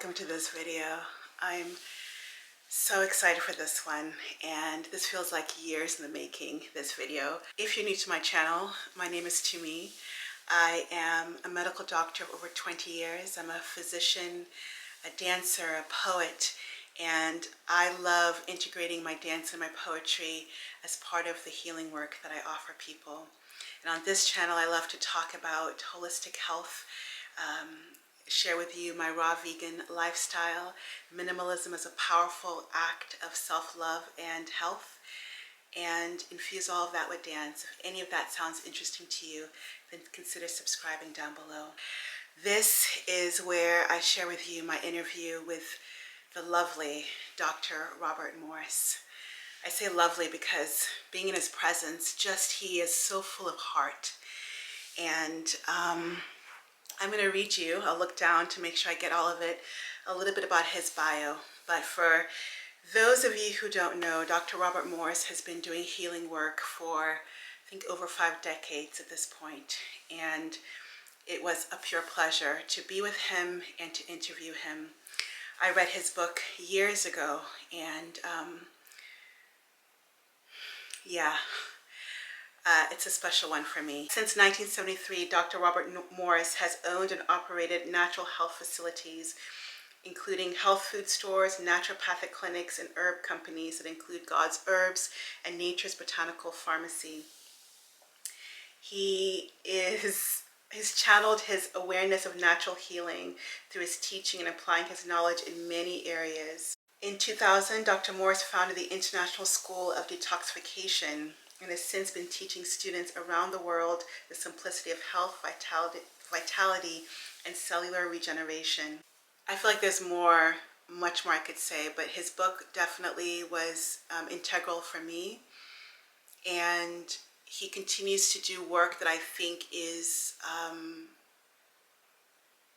welcome to this video. I'm so excited for this one, and this feels like years in the making, this video. If you're new to my channel, my name is Tumi. I am a medical doctor of over 20 years. I'm a physician, a dancer, a poet, and I love integrating my dance and my poetry as part of the healing work that I offer people. And on this channel, I love to talk about holistic health, share with you my raw vegan lifestyle, minimalism as a powerful act of self-love and health, and infuse all of that with dance. If any of that sounds interesting to you, then consider subscribing down below. This is where I share with you my interview with the lovely Dr. Robert Morse. I say lovely because being in his presence, he is so full of heart. And I'm going to read you, I'll look down to make sure I get all of it, a little bit about his bio. But for those of you who don't know, Dr. Robert Morse has been doing healing work for, I think, over 5 decades at this point. And it was a pure pleasure to be with him and to interview him. I read his book years ago, and it's a special one for me. Since 1973, Dr. Robert Morse has owned and operated natural health facilities, including health food stores, naturopathic clinics, and herb companies that include God's Herbs and Nature's Botanical Pharmacy. He's channeled his awareness of natural healing through his teaching and applying his knowledge in many areas. In 2000, Dr. Morse founded the International School of Detoxification and has since been teaching students around the world the simplicity of health, vitality, and cellular regeneration. I feel like there's much more I could say, but his book definitely was integral for me. And he continues to do work that I think is,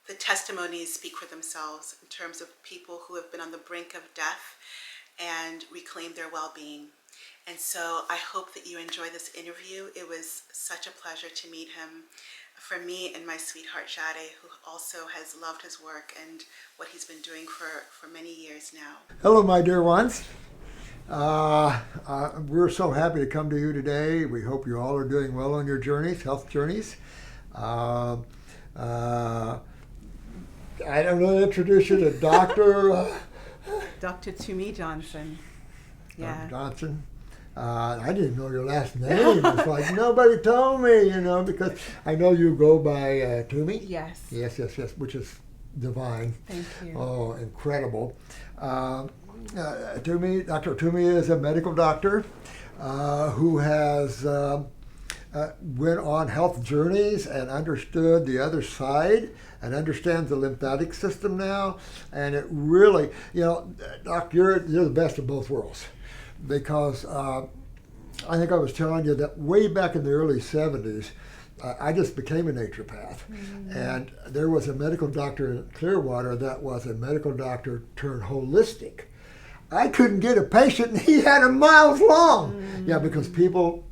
the testimonies speak for themselves in terms of people who have been on the brink of death and reclaim their well-being. And so I hope that you enjoy this interview. It was such a pleasure to meet him. For me and my sweetheart Jade, who also has loved his work and what he's been doing for many years now. Hello, my dear ones. We're so happy to come to you today. We hope you all are doing well on your journeys, health journeys. I don't know, introduce you to Dr. Dr. Tumi Johnson. Yeah. Johnson. I didn't know your last name. It's like nobody told me, because I know you go by Tumi. Yes. Yes, which is divine. Thank you. Oh, incredible. Tumi, Dr. Tumi is a medical doctor who has went on health journeys and understood the other side and understands the lymphatic system now. And it really, Doc, you're the best of both worlds. Because I think I was telling you that way back in the early 70s, I just became a naturopath. Mm-hmm. And there was a medical doctor in Clearwater that was a medical doctor turned holistic. I couldn't get a patient, and he had a miles long. Mm-hmm. Yeah, because people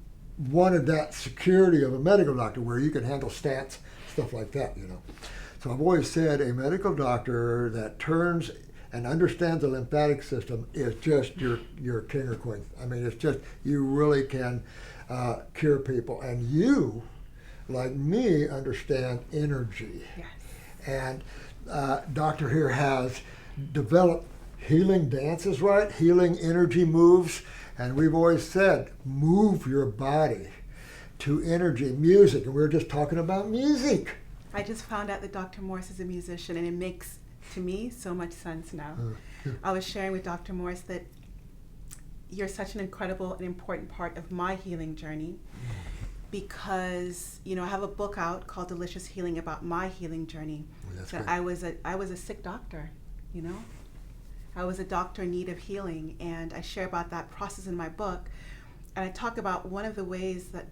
wanted that security of a medical doctor where you can handle stents, stuff like that, So I've always said a medical doctor that turns and understands the lymphatic system is just your king or queen. I mean, it's just, you really can cure people. And you, like me, understand energy. Yes. And Doctor here has developed healing dances, right? Healing energy moves. And we've always said, move your body to energy, music. And we were just talking about music. I just found out that Dr. Morse is a musician, and it makes, to me, so much sense now. I was sharing with Dr. Morse that you're such an incredible and important part of my healing journey because, I have a book out called Delicious Healing about my healing journey. Well, I was a sick doctor, I was a doctor in need of healing, and I share about that process in my book. And I talk about one of the ways that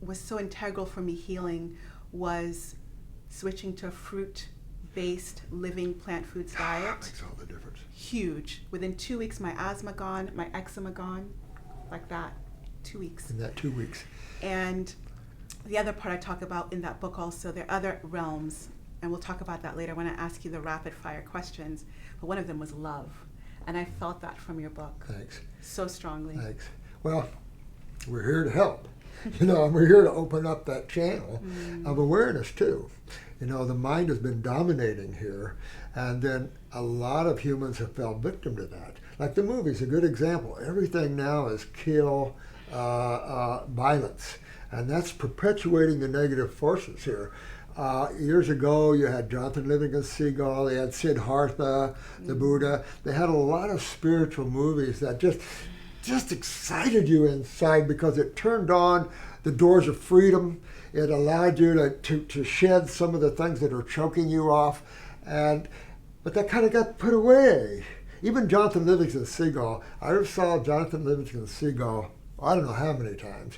was so integral for me healing was switching to a fruit-based living plant foods diet. That makes all the difference. Huge. Within 2 weeks, my asthma gone, my eczema gone, like that. 2 weeks. In that 2 weeks. And the other part I talk about in that book also, there are other realms and we'll talk about that later. I want to ask you the rapid fire questions, but one of them was love. And I felt that from your book. Thanks. So strongly. Thanks. Well, we're here to help. And we're here to open up that channel of awareness too. The mind has been dominating here, and then a lot of humans have fell victim to that. Like the movie's a good example. Everything now is kill, violence, and that's perpetuating the negative forces here. Years ago, you had Jonathan Livingston Seagull, you had Siddhartha, the Buddha. They had a lot of spiritual movies that just excited you inside because it turned on the doors of freedom. It allowed you to shed some of the things that are choking you off. But that kind of got put away. Even Jonathan Livingston Seagull, I saw Jonathan Livingston Seagull, I don't know how many times.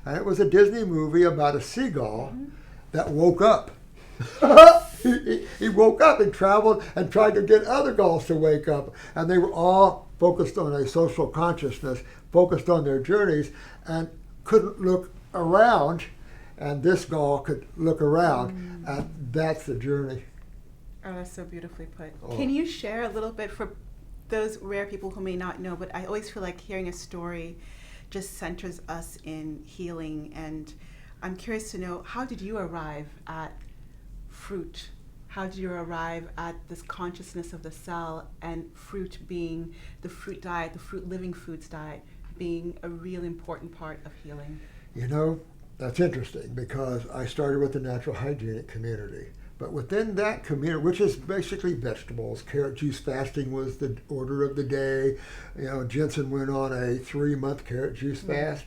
And it was a Disney movie about a seagull that woke up. He woke up and traveled and tried to get other gulls to wake up. And they were all focused on a social consciousness, focused on their journeys, and couldn't look around. And this gull could look around, and that's the journey. Oh, that's so beautifully put. Oh. Can you share a little bit for those rare people who may not know, but I always feel like hearing a story just centers us in healing, and I'm curious to know, how did you arrive at fruit? How did you arrive at this consciousness of the cell, and fruit being the fruit diet, the fruit living foods diet, being a real important part of healing? That's interesting because I started with the natural hygienic community. But within that community, which is basically vegetables, carrot juice fasting was the order of the day. Jensen went on a 3-month carrot juice fast.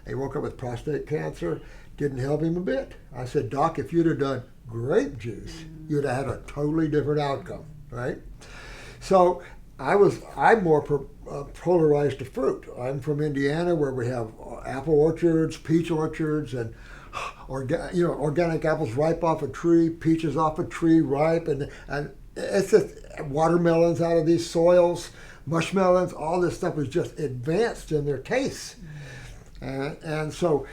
He woke up with prostate cancer. Didn't help him a bit. I said, Doc, if you'd have done grape juice, you'd have had a totally different outcome, right? So I'm more polarized to fruit. I'm from Indiana, where we have apple orchards, peach orchards, and organic apples ripe off a tree, peaches off a tree ripe, and it's just watermelons out of these soils, mushmelons. All this stuff is just advanced in their tastes, and so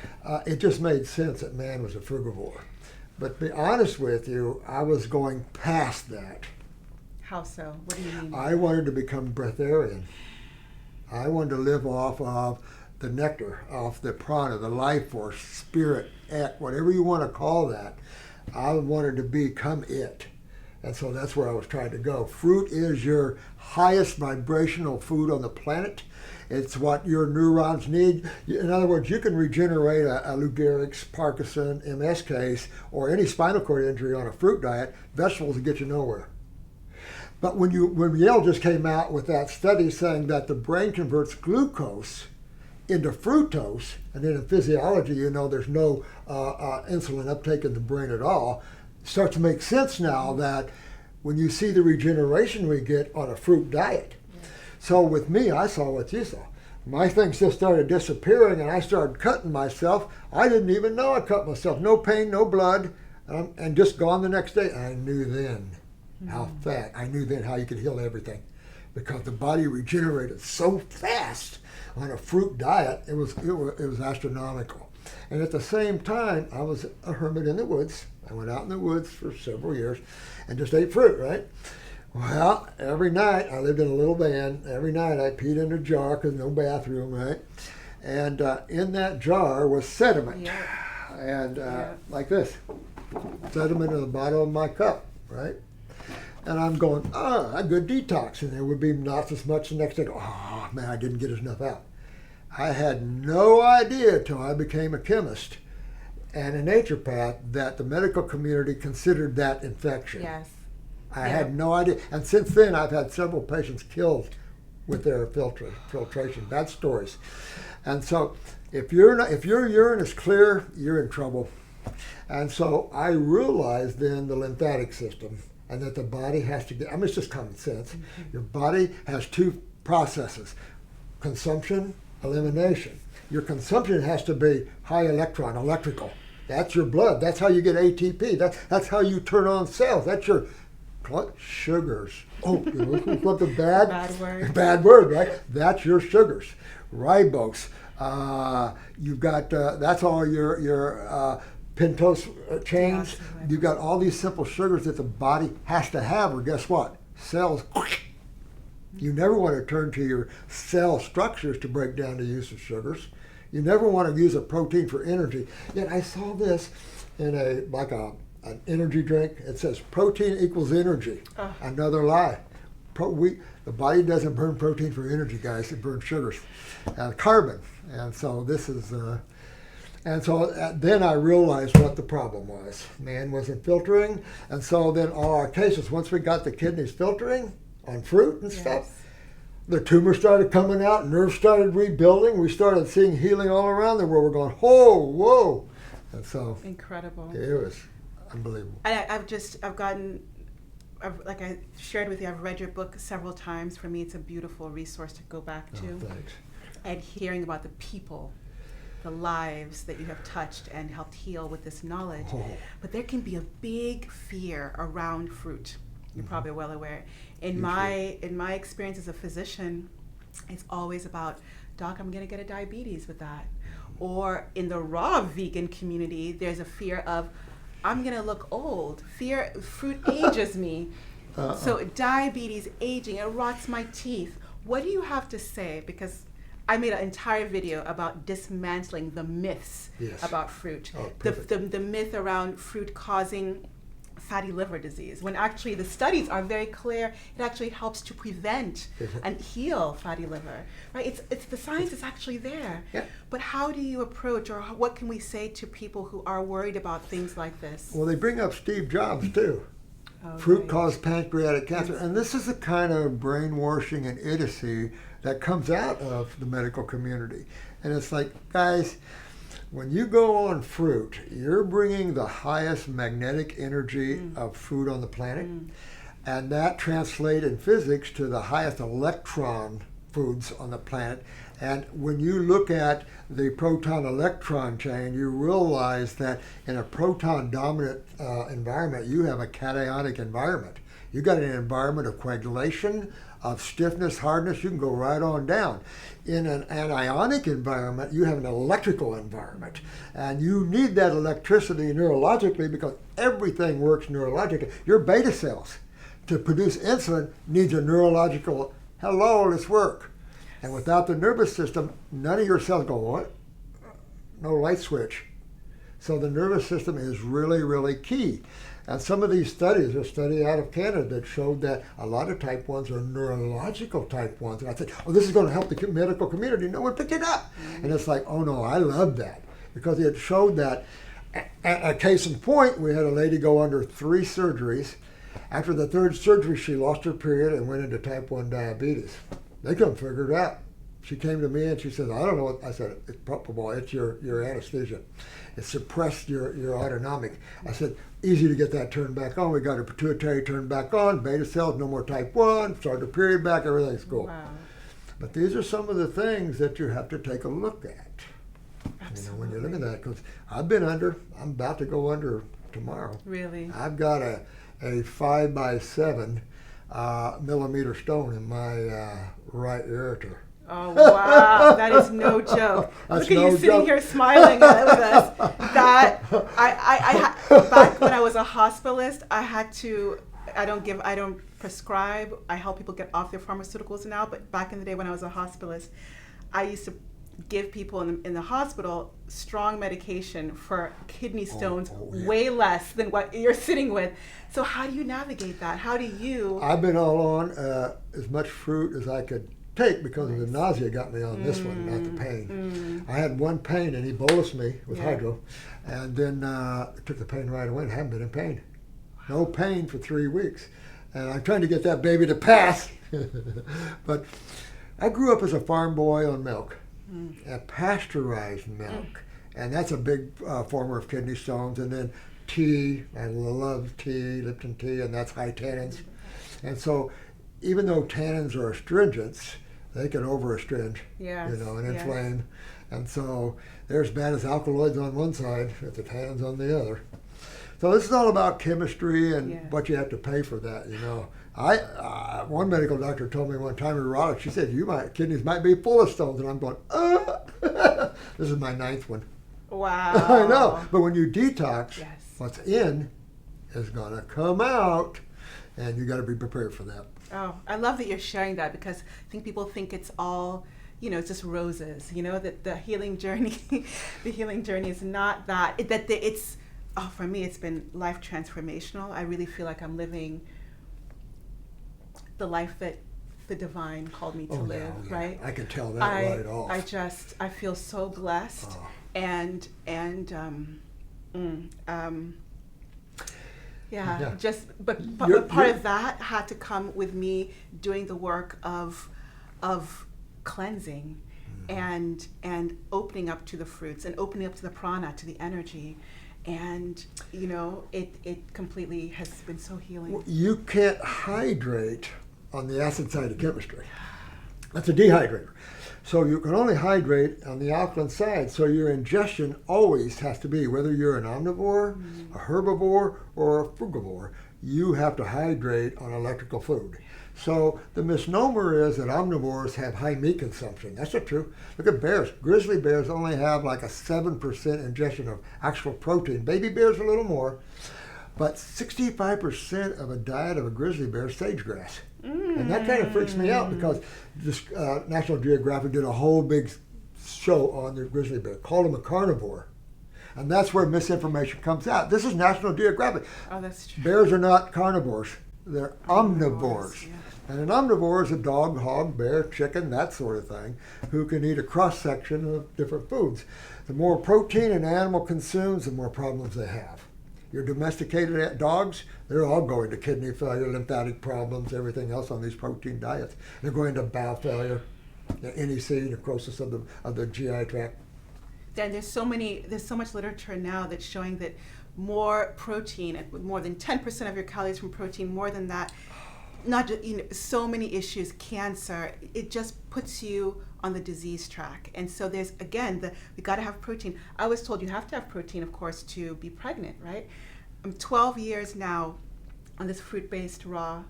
it just made sense that man was a frugivore. But to be honest with you, I was going past that. How so? What do you mean? I wanted to become breatharian. I wanted to live off of the nectar, off the prana, the life force, spirit, whatever you want to call that. I wanted to become it. And so that's where I was trying to go. Fruit is your highest vibrational food on the planet. It's what your neurons need. In other words, you can regenerate a Lou Gehrig's, Parkinson, MS case, or any spinal cord injury on a fruit diet. Vegetables will get you nowhere. But when Yale just came out with that study saying that the brain converts glucose into fructose, and then in physiology, there's no insulin uptake in the brain at all, it starts to make sense now that when you see the regeneration we get on a fruit diet. So with me, I saw what you saw. My things just started disappearing, and I started cutting myself. I didn't even know I cut myself. No pain, no blood, and just gone the next day. I knew then I knew then how you could heal everything, because the body regenerated so fast on a fruit diet. It was astronomical. And at the same time, I was a hermit in the woods. I went out in the woods for several years and just ate fruit, right? Well, every night, I lived in a little van. Every night I peed in a jar because no bathroom, right? And in that jar was sediment. And like this, sediment in the bottom of my cup, right? And I'm going, a good detox. And there would be not as much the next day. Oh, man, I didn't get enough out. I had no idea till I became a chemist and a naturopath that the medical community considered that infection. Yes. I had no idea. And since then, I've had several patients killed with their filtration. Bad stories. And so if your urine is clear, you're in trouble. And so I realized then the lymphatic system, and that the body has to get, it's just common sense. Your body has two processes: consumption, elimination. Your consumption has to be high electron, electrical. That's your blood. That's how you get ATP. That's how you turn on cells. That's your sugars. Oh, what the Bad word. Bad word, right? That's your sugars. Ribose. You've got, that's all your pentose chains. Deoxyribonucleic You got all these simple sugars that the body has to have, or guess what? Cells. You never want to turn to your cell structures to break down the use of sugars. You never want to use a protein for energy. Yet I saw this in an energy drink. It says protein equals energy. Oh. Another lie. The body doesn't burn protein for energy, guys. It burns sugars and carbon. And so this is, then I realized what the problem was. Man wasn't filtering. And so then all our cases, once we got the kidneys filtering on fruit and stuff, the tumor started coming out, nerves started rebuilding. We started seeing healing all around the world. We're going, whoa. And so incredible. It was unbelievable. Like I shared with you, I've read your book several times. For me, it's a beautiful resource to go back to. Oh, thanks. And hearing about the people, the lives that you have touched and helped heal with this knowledge. Oh. But there can be a big fear around fruit. You're probably well aware. In Usually. my experience as a physician, it's always about, doc, I'm gonna get a diabetes with that. Or in the raw vegan community, there's a fear of, I'm gonna look old. Fruit ages me. So diabetes, aging, it rots my teeth. What do you have to say? Because I made an entire video about dismantling the myths about fruit. Oh, the myth around fruit causing fatty liver disease, when actually the studies are very clear. It actually helps to prevent and heal fatty liver, right? It's the science is actually there. Yeah. But how do you approach, or what can we say to people who are worried about things like this? Well, they bring up Steve Jobs too. Oh, Fruit right. caused pancreatic cancer. And this is the kind of brainwashing and idiocy that comes out of the medical community. And it's like, guys, when you go on fruit, you're bringing the highest magnetic energy of food on the planet. And that translates in physics to the highest electron foods on the planet. And when you look at the proton-electron chain, you realize that in a proton-dominant environment, you have a cationic environment. You got an environment of coagulation, of stiffness, hardness. You can go right on down. In an anionic environment, you have an electrical environment. And you need that electricity neurologically because everything works neurologically. Your beta cells, to produce insulin, needs a neurological, hello, let's work. And without the nervous system, none of your cells go, what? No light switch. So the nervous system is really, really key. And some of these studies, a study out of Canada that showed that a lot of type 1s are neurological type 1s. And I said, oh, this is going to help the medical community. No one picked it up. And it's like, oh no, I love that. Because it showed that, a case in point, we had a lady go under 3 surgeries. After the 3rd surgery, she lost her period and went into type 1 diabetes. They couldn't figure it out. She came to me and she said, I don't know what. I said, it's probable, it's your anesthesia. It suppressed your autonomic. I said, easy to get that turned back on. We got her pituitary turned back on, beta cells, no more type 1, started her period back, everything's cool. Wow. But these are some of the things that you have to take a look at. Absolutely. You know, when you look at that, because I'm about to go under tomorrow. Really? I've got a 5 by 7 millimeter stone in my right aorta. Oh wow, that is no joke. That's Look at no you sitting joke. here smiling at with us. That back when I was a hospitalist, I don't prescribe. I help people get off their pharmaceuticals now. But back in the day when I was a hospitalist, I used to give people in the hospital strong medication for kidney stones, yeah. way less than what you're sitting with. So how do you navigate that? How do you? I've been all on as much fruit as I could take because of the nausea got me on this one, not the pain. I had one pain and he bolused me with hydro, and then took the pain right away and haven't been in pain. No pain for 3 weeks. And I'm trying to get that baby to pass. But I grew up as a farm boy on milk, pasteurized milk. And that's a big former of kidney stones. And then tea, I love tea, Lipton tea, and that's high tannins. And so even though tannins are astringents, they can over-astringe, and inflame. And so they're as bad as alkaloids on one side, with the tannins on the other. So this is all about chemistry and what you have to pay for that, one medical doctor told me one time, urologist, she said, kidneys might be full of stones. And I'm going, this is my 9th one. Wow. I know. But when you detox, Yes. what's in is going to come out, and you got to be prepared for that. Oh, I love that you're sharing that, because I think people think it's all, it's just roses, that the healing journey, the healing journey is not that, for me, it's been life transformational. I really feel like I'm living the life that the divine called me to live, yeah. right? I can tell that right off. I feel so blessed, Oh. and Yeah. but part of that had to come with me doing the work of cleansing, and opening up to the fruits, and opening up to the prana, to the energy, and it completely has been so healing. Well, you can't hydrate on the acid side of chemistry. That's a dehydrator. So you can only hydrate on the alkaline side. So your ingestion always has to be, whether you're an omnivore, a herbivore, or a frugivore, you have to hydrate on electrical food. So the misnomer is that omnivores have high meat consumption. That's not true. Look at bears. Grizzly bears only have like a 7% ingestion of actual protein. Baby bears a little more. But 65% of a diet of a grizzly bear is sage grass. And that kind of freaks me out, because this National Geographic did a whole big show on the grizzly bear, called him a carnivore. And that's where misinformation comes out. This is National Geographic. Oh, that's true. Bears are not carnivores. They're omnivores. Yeah. And an omnivore is a dog, hog, bear, chicken, that sort of thing, who can eat a cross-section of different foods. The more protein an animal consumes, the more problems they have. Your domesticated dogs, they're all going to kidney failure, lymphatic problems, everything else on these protein diets. They're going to bowel failure, NEC, necrosis of the GI tract. Then there's so much literature now that's showing that more protein, more than 10% of your calories from protein, more than that, not just, so many issues, cancer, it just puts you on the disease track. And so there's, again, we got to have protein. I was told you have to have protein, of course, to be pregnant, right? I'm 12 years now on this fruit-based raw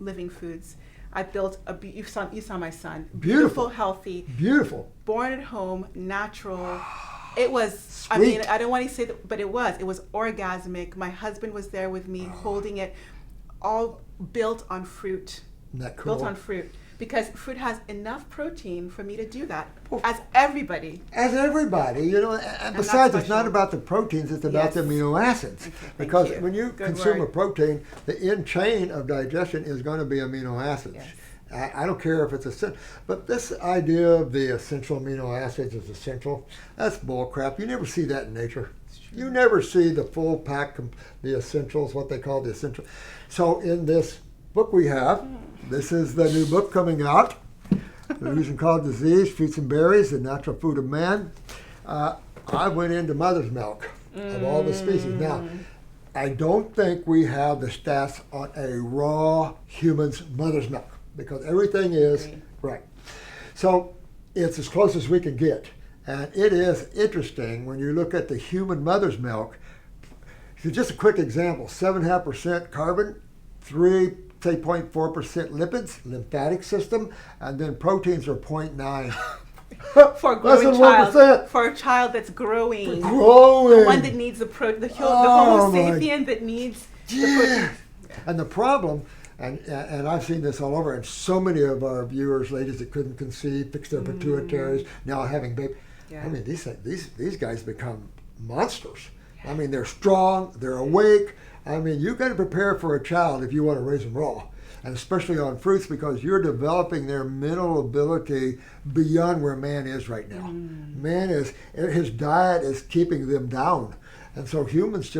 living foods. I built you saw my son. Beautiful, healthy. Beautiful. Born at home, natural. It was, Sweet. I mean, I don't want to say that, but it was orgasmic. My husband was there with me, holding it, all built on fruit. Isn't that cool? Built on fruit. Because fruit has enough protein for me to do that, as everybody. As everybody, and besides, it's not about the proteins, it's about the amino acids. Okay, because you. when you Good consume word. a protein, the end chain of digestion is going to be amino acids. Yes. I don't care if it's essential, but this idea of the essential amino acids is essential, that's bull crap. You never see that in nature. You never see the full pack, the essentials, what they call the essential. So in this book we have, this is the new book coming out, The Illusion Called Disease, Fruits and Berries, The Natural Food of Man. I went into mother's milk of all the species. Now, I don't think we have the stats on a raw human's mother's milk, because everything is right. So it's as close as we can get. And it is interesting when you look at the human mother's milk. So just a quick example, 7.5% carbon, 3.4% lipids, lymphatic system, and then proteins are 0.9. For a growing child, 1%. for a child that's growing, Growing. the one that needs the Homo sapien that needs the protein. And the problem, and I've seen this all over, and so many of our viewers, ladies that couldn't conceive, fixed their pituitaries, now having babies. Yeah. I mean, these guys become monsters. I mean, they're strong, they're awake. I mean, you got to prepare for a child if you want to raise them raw, and especially on fruits, because you're developing their mental ability beyond where man is right now. Man his diet is keeping them down, and so humans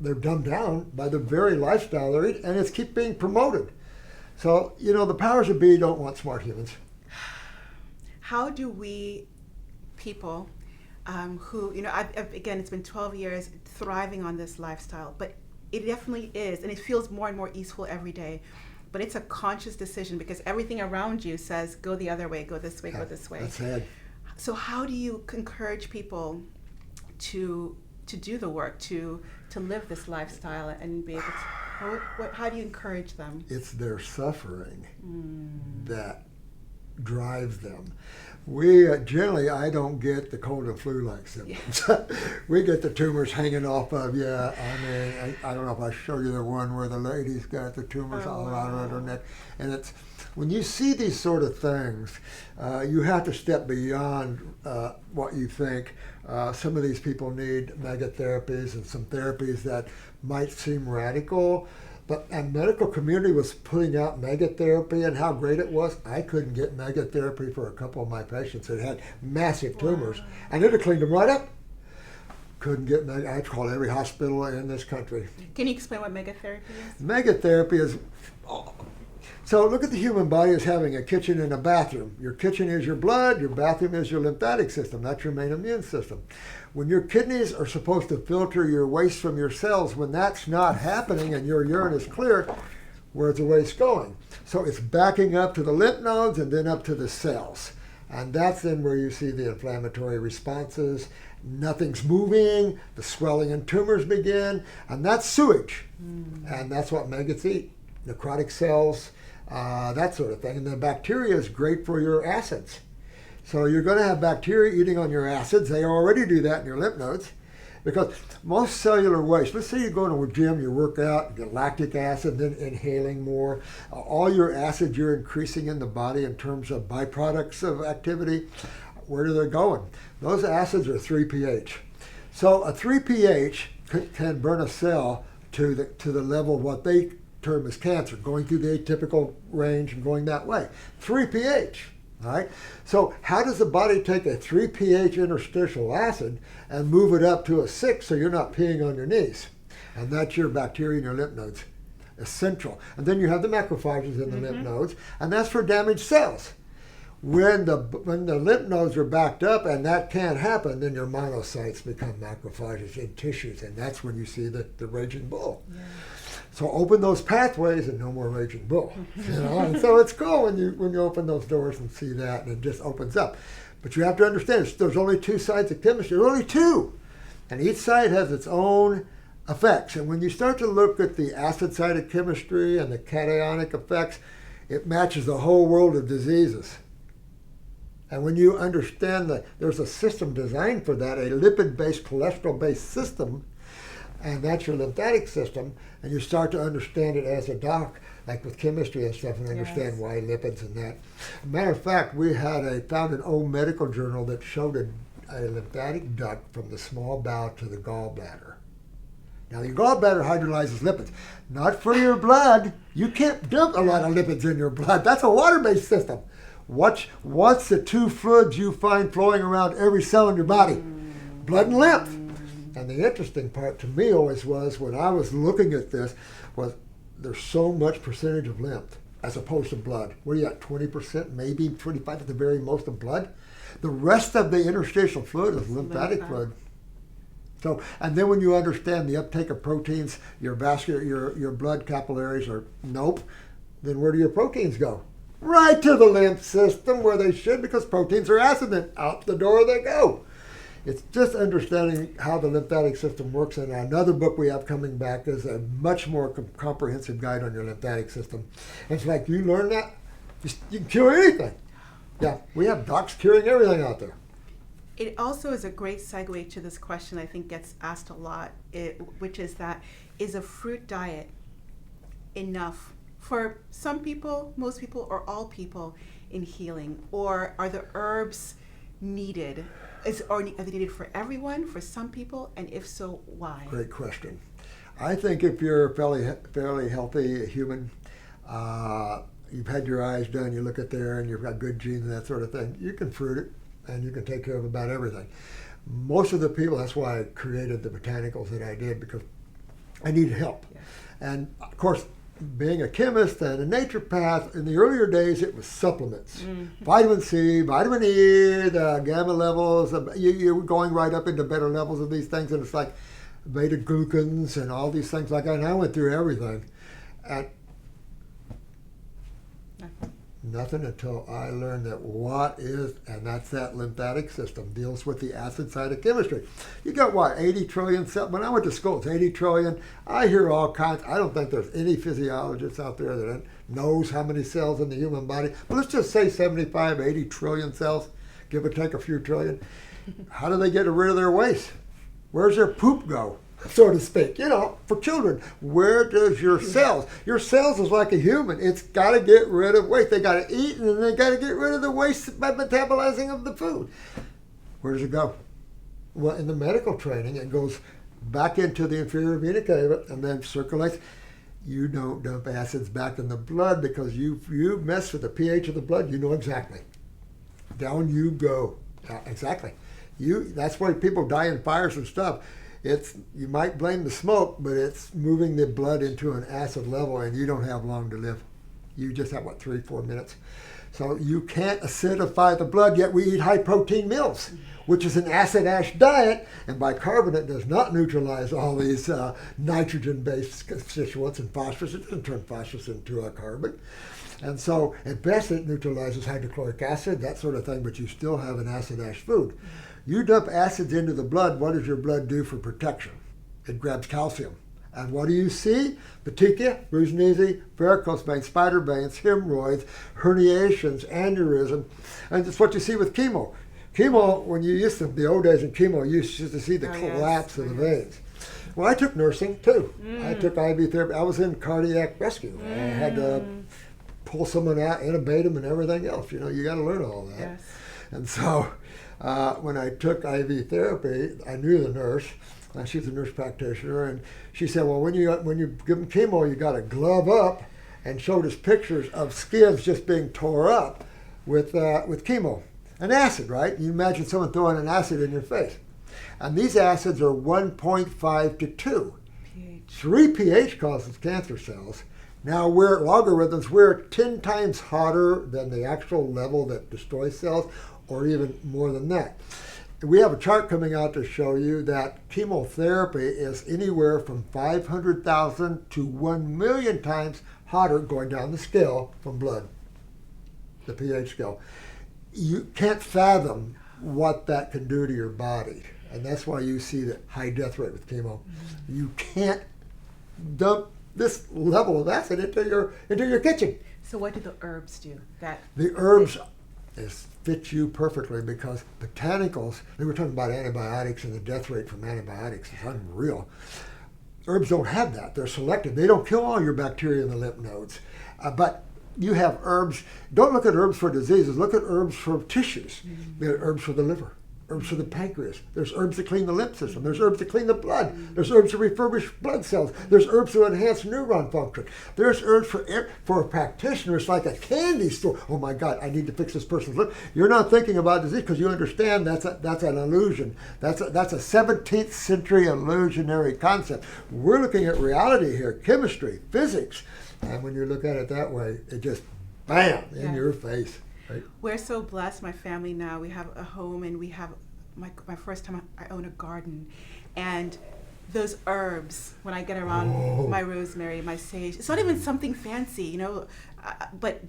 they're dumbed down by the very lifestyle they're eating, and it's keep being promoted. So, the powers that be don't want smart humans. How do we people who, again, it's been 12 years thriving on this lifestyle, but it definitely is, and it feels more and more easeful every day. But it's a conscious decision, because everything around you says, go the other way, go this way, go this way. That's sad. So how do you encourage people to do the work, to live this lifestyle and be able to, how do you encourage them? It's their suffering that drives them. We generally, I don't get the cold and flu-like symptoms. We get the tumors hanging off of you. I mean, I don't know if I showed you the one where the lady's got the tumors all around her neck. And it's, when you see these sort of things, you have to step beyond what you think. Some of these people need mega therapies and some therapies that might seem radical. But the medical community was putting out mega therapy and how great it was. I couldn't get mega therapy for a couple of my patients that had massive tumors, and it had cleaned them right up. Couldn't get mega. I called every hospital in this country. Can you explain what mega therapy is? Mega therapy is. So look at the human body as having a kitchen and a bathroom. Your kitchen is your blood, your bathroom is your lymphatic system. That's your main immune system. When your kidneys are supposed to filter your waste from your cells, when that's not happening and your urine is clear, where's the waste going? So it's backing up to the lymph nodes and then up to the cells. And that's then where you see the inflammatory responses. Nothing's moving, the swelling and tumors begin, and that's sewage. And that's what maggots eat, necrotic cells, that sort of thing. And the bacteria is great for your acids. So you're going to have bacteria eating on your acids. They already do that in your lymph nodes. Because most cellular waste, let's say you go to a gym, you work out, you get lactic acid, then inhaling more. All your acids you're increasing in the body in terms of byproducts of activity. Where are they going? Those acids are 3 pH. So a 3 pH can burn a cell to the level of what they term as cancer, going through the atypical range and going that way. 3 pH. All right. So how does the body take a 3 pH interstitial acid and move it up to a 6 so you're not peeing on your knees? And that's your bacteria in your lymph nodes. Essential. And then you have the macrophages in the lymph nodes, and that's for damaged cells. When the lymph nodes are backed up and that can't happen, then your monocytes become macrophages in tissues, and that's when you see the raging bull. Yeah. So open those pathways and no more raging bull. You know? And so it's cool when you open those doors and see that, and it just opens up. But you have to understand, there's only two sides of chemistry. There's only two. And each side has its own effects. And when you start to look at the acid side of chemistry and the cationic effects, it matches the whole world of diseases. And when you understand that there's a system designed for that, a lipid-based, cholesterol-based system, and that's your lymphatic system, and you start to understand it as a doc, like with chemistry and stuff, and understand why lipids and that. Matter of fact, we had found an old medical journal that showed a lymphatic duct from the small bowel to the gallbladder. Now, your gallbladder hydrolyzes lipids, not for your blood. You can't dump a lot of lipids in your blood. That's a water-based system. What's the two fluids you find flowing around every cell in your body? Blood and lymph. And the interesting part to me always was, when I was looking at this, was there's so much percentage of lymph as opposed to blood. What are you at, 20%, maybe 25% at the very most of blood? The rest of the interstitial fluid is lymphatic fluid. So, and then when you understand the uptake of proteins, your vascular, your blood capillaries are nope, then where do your proteins go? Right to the lymph system where they should, because proteins are acid, and out the door they go. It's just understanding how the lymphatic system works. And another book we have coming back is a much more comprehensive guide on your lymphatic system. And it's like, you learn that, you can cure anything. Yeah, we have docs curing everything out there. It also is a great segue to this question I think gets asked a lot, which is that, is a fruit diet enough for some people, most people, or all people in healing? Or are the herbs needed? Are they needed for everyone, for some people, and if so, why? Great question. I think if you're a fairly healthy human, you've had your eyes done, you look at there, and you've got good genes and that sort of thing, you can fruit it, and you can take care of about everything. Most of the people, that's why I created the botanicals that I did, because I needed help. Yeah. And of course, being a chemist and a naturopath, in the earlier days it was supplements. Vitamin C, vitamin E, the gamma levels, you're going right up into better levels of these things, and it's like beta glucans and all these things like that. And I went through everything. And nothing until I learned that and that's that lymphatic system, deals with the acid side of chemistry. You got what, 80 trillion cells? When I went to school, it's 80 trillion. I hear all kinds. I don't think there's any physiologist out there that knows how many cells in the human body. But let's just say 75, 80 trillion cells. give or take a few trillion. How do they get rid of their waste? Where's their poop go, so to speak? You know, for children, where does your cells? Your cells is like a human. It's got to get rid of waste. They got to eat, and then they got to get rid of the waste by metabolizing of the food. Where does it go? Well, in the medical training, it goes back into the inferior vena cava and then circulates. You don't dump acids back in the blood because you mess with the pH of the blood. You know exactly. Down you go. Exactly. That's why people die in fires and stuff. You might blame the smoke, but it's moving the blood into an acid level, and you don't have long to live. You just have 3-4 minutes. So you can't acidify the blood, yet we eat high protein meals, which is an acid ash diet, and bicarbonate does not neutralize all these nitrogen-based constituents and phosphorus. It doesn't turn phosphorus into a carbon. And so at best it neutralizes hydrochloric acid, that sort of thing, but you still have an acid ash food. You dump acids into the blood, what does your blood do for protection? It grabs calcium. And what do you see? Petechia, Brusnesi, varicose veins, spider veins, hemorrhoids, herniations, aneurysm. And it's what you see with chemo. Chemo, when you used to, the old days in chemo, you used to see the collapse of the veins. Well, I took nursing too. I took IV therapy. I was in cardiac rescue. I had to pull someone out, intubate them, and everything else. You know, you got to learn all that. Yes. And so when I took IV therapy, I knew the nurse. She's a nurse practitioner, and she said, well, when you give them chemo, you got to glove up, and showed us pictures of skins just being tore up with chemo. An acid, right? You imagine someone throwing an acid in your face. And these acids are 1.5 to 2. pH. 3 pH causes cancer cells. Now we're logarithms, we're 10 times hotter than the actual level that destroys cells, or even more than that. We have a chart coming out to show you that chemotherapy is anywhere from 500,000 to 1 million times hotter going down the scale from blood, the pH scale. You can't fathom what that can do to your body. And that's why you see the high death rate with chemo. You can't dump this level of acid into your kitchen. So what do the herbs do? The herbs fit you perfectly because botanicals, they were talking about antibiotics and the death rate from antibiotics is unreal. Herbs don't have that. They're selective. They don't kill all your bacteria in the lymph nodes. But you have herbs. Don't look at herbs for diseases. Look at herbs for tissues. There are herbs for the liver, herbs for the pancreas. There's herbs that clean the lymph system. There's herbs that clean the blood. There's herbs to refurbish blood cells. There's herbs to enhance neuron function. There's herbs for a practitioner. It's like a candy store. Oh my God, I need to fix this person's lip. You're not thinking about disease because you understand that's an illusion. That's a 17th century illusionary concept. We're looking at reality here, chemistry, physics. And when you look at it that way, it just, bam, in your face. Right? We're so blessed, my family now. We have a home, and we have my first time I own a garden. And those herbs, when I get around my rosemary, my sage, it's not even something fancy, you know, but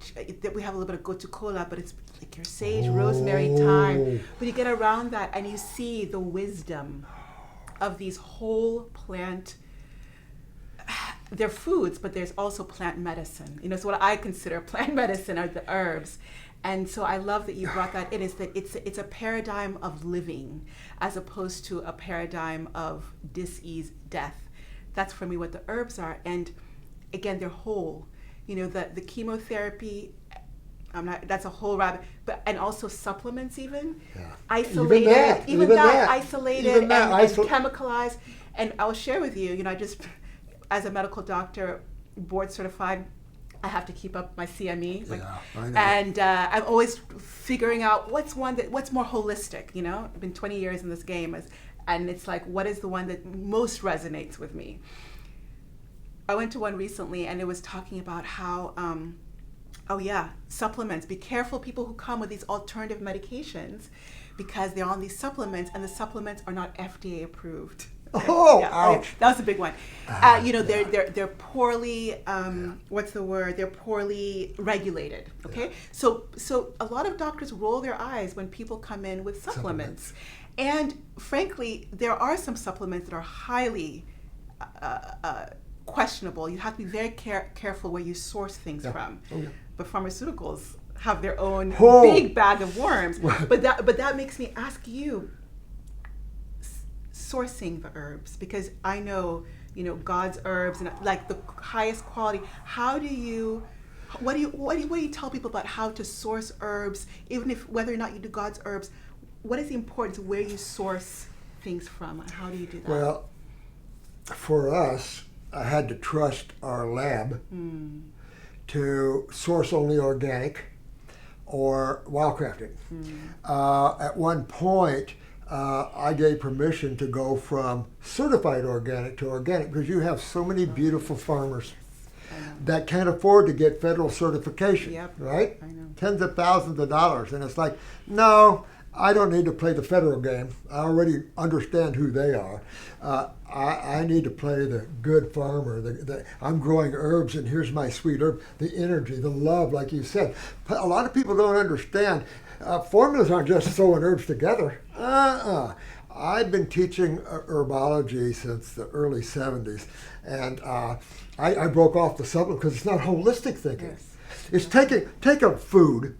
we have a little bit of gotu kola, but it's like your sage, rosemary, thyme. But you get around that and you see the wisdom of these whole plant. They're foods, but there's also plant medicine. You know, so what I consider plant medicine are the herbs. And so I love that you brought that in, is that it's a paradigm of living as opposed to a paradigm of dis-ease, death. That's for me what the herbs are. And again, they're whole. You know, the chemotherapy, that's a whole rabbit, and also supplements even. Yeah. Isolated, even that, isolated and chemicalized. And I'll share with you, you know, I just, as a medical doctor, board certified, I have to keep up my CME. I know. And I'm always figuring out what's more holistic, you know? I've been 20 years in this game, and it's like, what is the one that most resonates with me? I went to one recently, and it was talking about how, supplements. Be careful people who come with these alternative medications because they're on these supplements, and the supplements are not FDA approved. Ouch. That was a big one. You know, they're poorly, They're poorly regulated. Okay, so a lot of doctors roll their eyes when people come in with supplements. And frankly, there are some supplements that are highly questionable. You have to be very careful where you source things from. But pharmaceuticals, have their own Oh. big bag of worms. But that makes me ask you, sourcing the herbs, because I know, God's herbs and like the highest quality. How do you, what do you tell people about how to source herbs, even if whether or not you do God's herbs? What is the importance of where you source things from, and how do you do that? Well, for us, I had to trust our lab to source only organic or wildcrafted. At one point, I gave permission to go from certified organic to organic because you have so many beautiful farmers that can't afford to get federal certification, right? I know. Tens of thousands of dollars. And it's like, no, I don't need to play the federal game. I already understand who they are. I need to play the good farmer. I'm growing herbs, and here's my sweet herb. The energy, the love, like you said. A lot of people don't understand. Formulas aren't just sewing herbs together. I've been teaching herbology since the early 70s, and I broke off the supplement because it's not holistic thinking. Yes. It's take a food,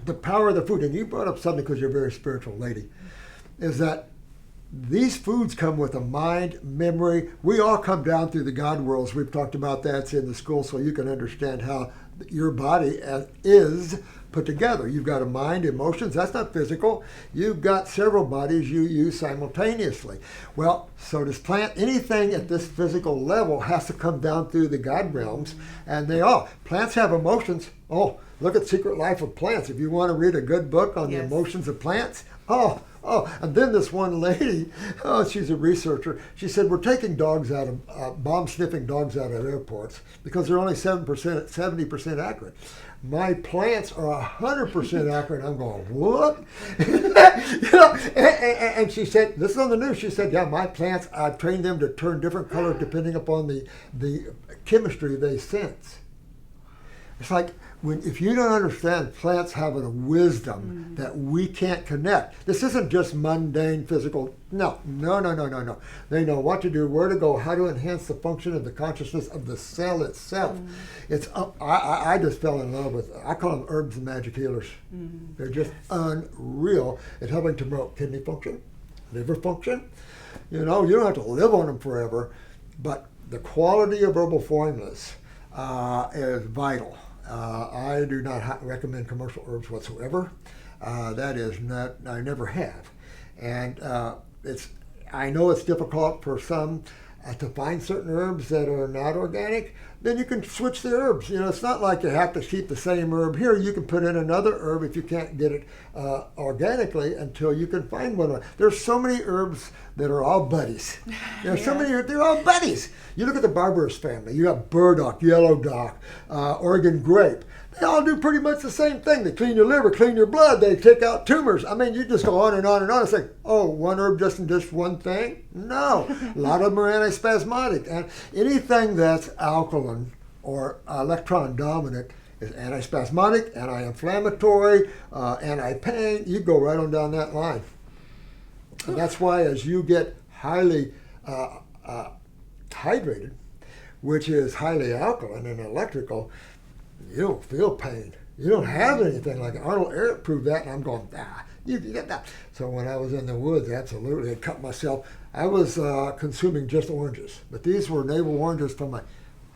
the power of the food, and you brought up something because you're a very spiritual lady, is that these foods come with a mind, memory. We all come down through the God worlds. We've talked about that. It's in the school, so you can understand how your body is put together. You've got a mind, emotions. That's not physical. You've got several bodies you use simultaneously. Well, so does plant. Anything at this physical level has to come down through the God realms, and plants have emotions. Oh, look at Secret Life of Plants. If you want to read a good book on the emotions of plants, and then this one lady, she's a researcher. She said, we're taking dogs out of, bomb-sniffing dogs out of airports because they're only 70% accurate. My plants are 100% accurate. I'm going, what? And she said, this is on the news. She said, yeah, my plants, I've trained them to turn different colors depending upon the chemistry they sense. It's like, if you don't understand plants having a wisdom that we can't connect. This isn't just mundane physical. No. They know what to do, where to go, how to enhance the function of the consciousness of the cell itself. It's I just fell in love with. I call them herbs and magic healers. They're just unreal at helping to promote kidney function, liver function. You don't have to live on them forever, but the quality of herbal formulas is vital. I do not recommend commercial herbs whatsoever. That is not, I never have. And I know it's difficult for some to find certain herbs that are not organic. Then you can switch the herbs. It's not like you have to keep the same herb here. You can put in another herb if you can't get it organically until you can find one. There's so many herbs that are all buddies. There's so many, they're all buddies. You look at the barbarous family. You got burdock, yellow dock, Oregon grape. They all do pretty much the same thing. They clean your liver, clean your blood. They take out tumors. I mean, you just go on and on and on. It's like, one herb doesn't just one thing? No. A lot of them are antispasmodic. And anything that's alkaline or electron dominant is antispasmodic, anti-inflammatory, anti-pain. You go right on down that line. And that's why as you get highly hydrated, which is highly alkaline and electrical, you don't feel pain. You don't have anything like it. Arnold Ehret proved that, and I'm going, you get that. So when I was in the woods, absolutely, I cut myself. I was consuming just oranges, but these were navel oranges from a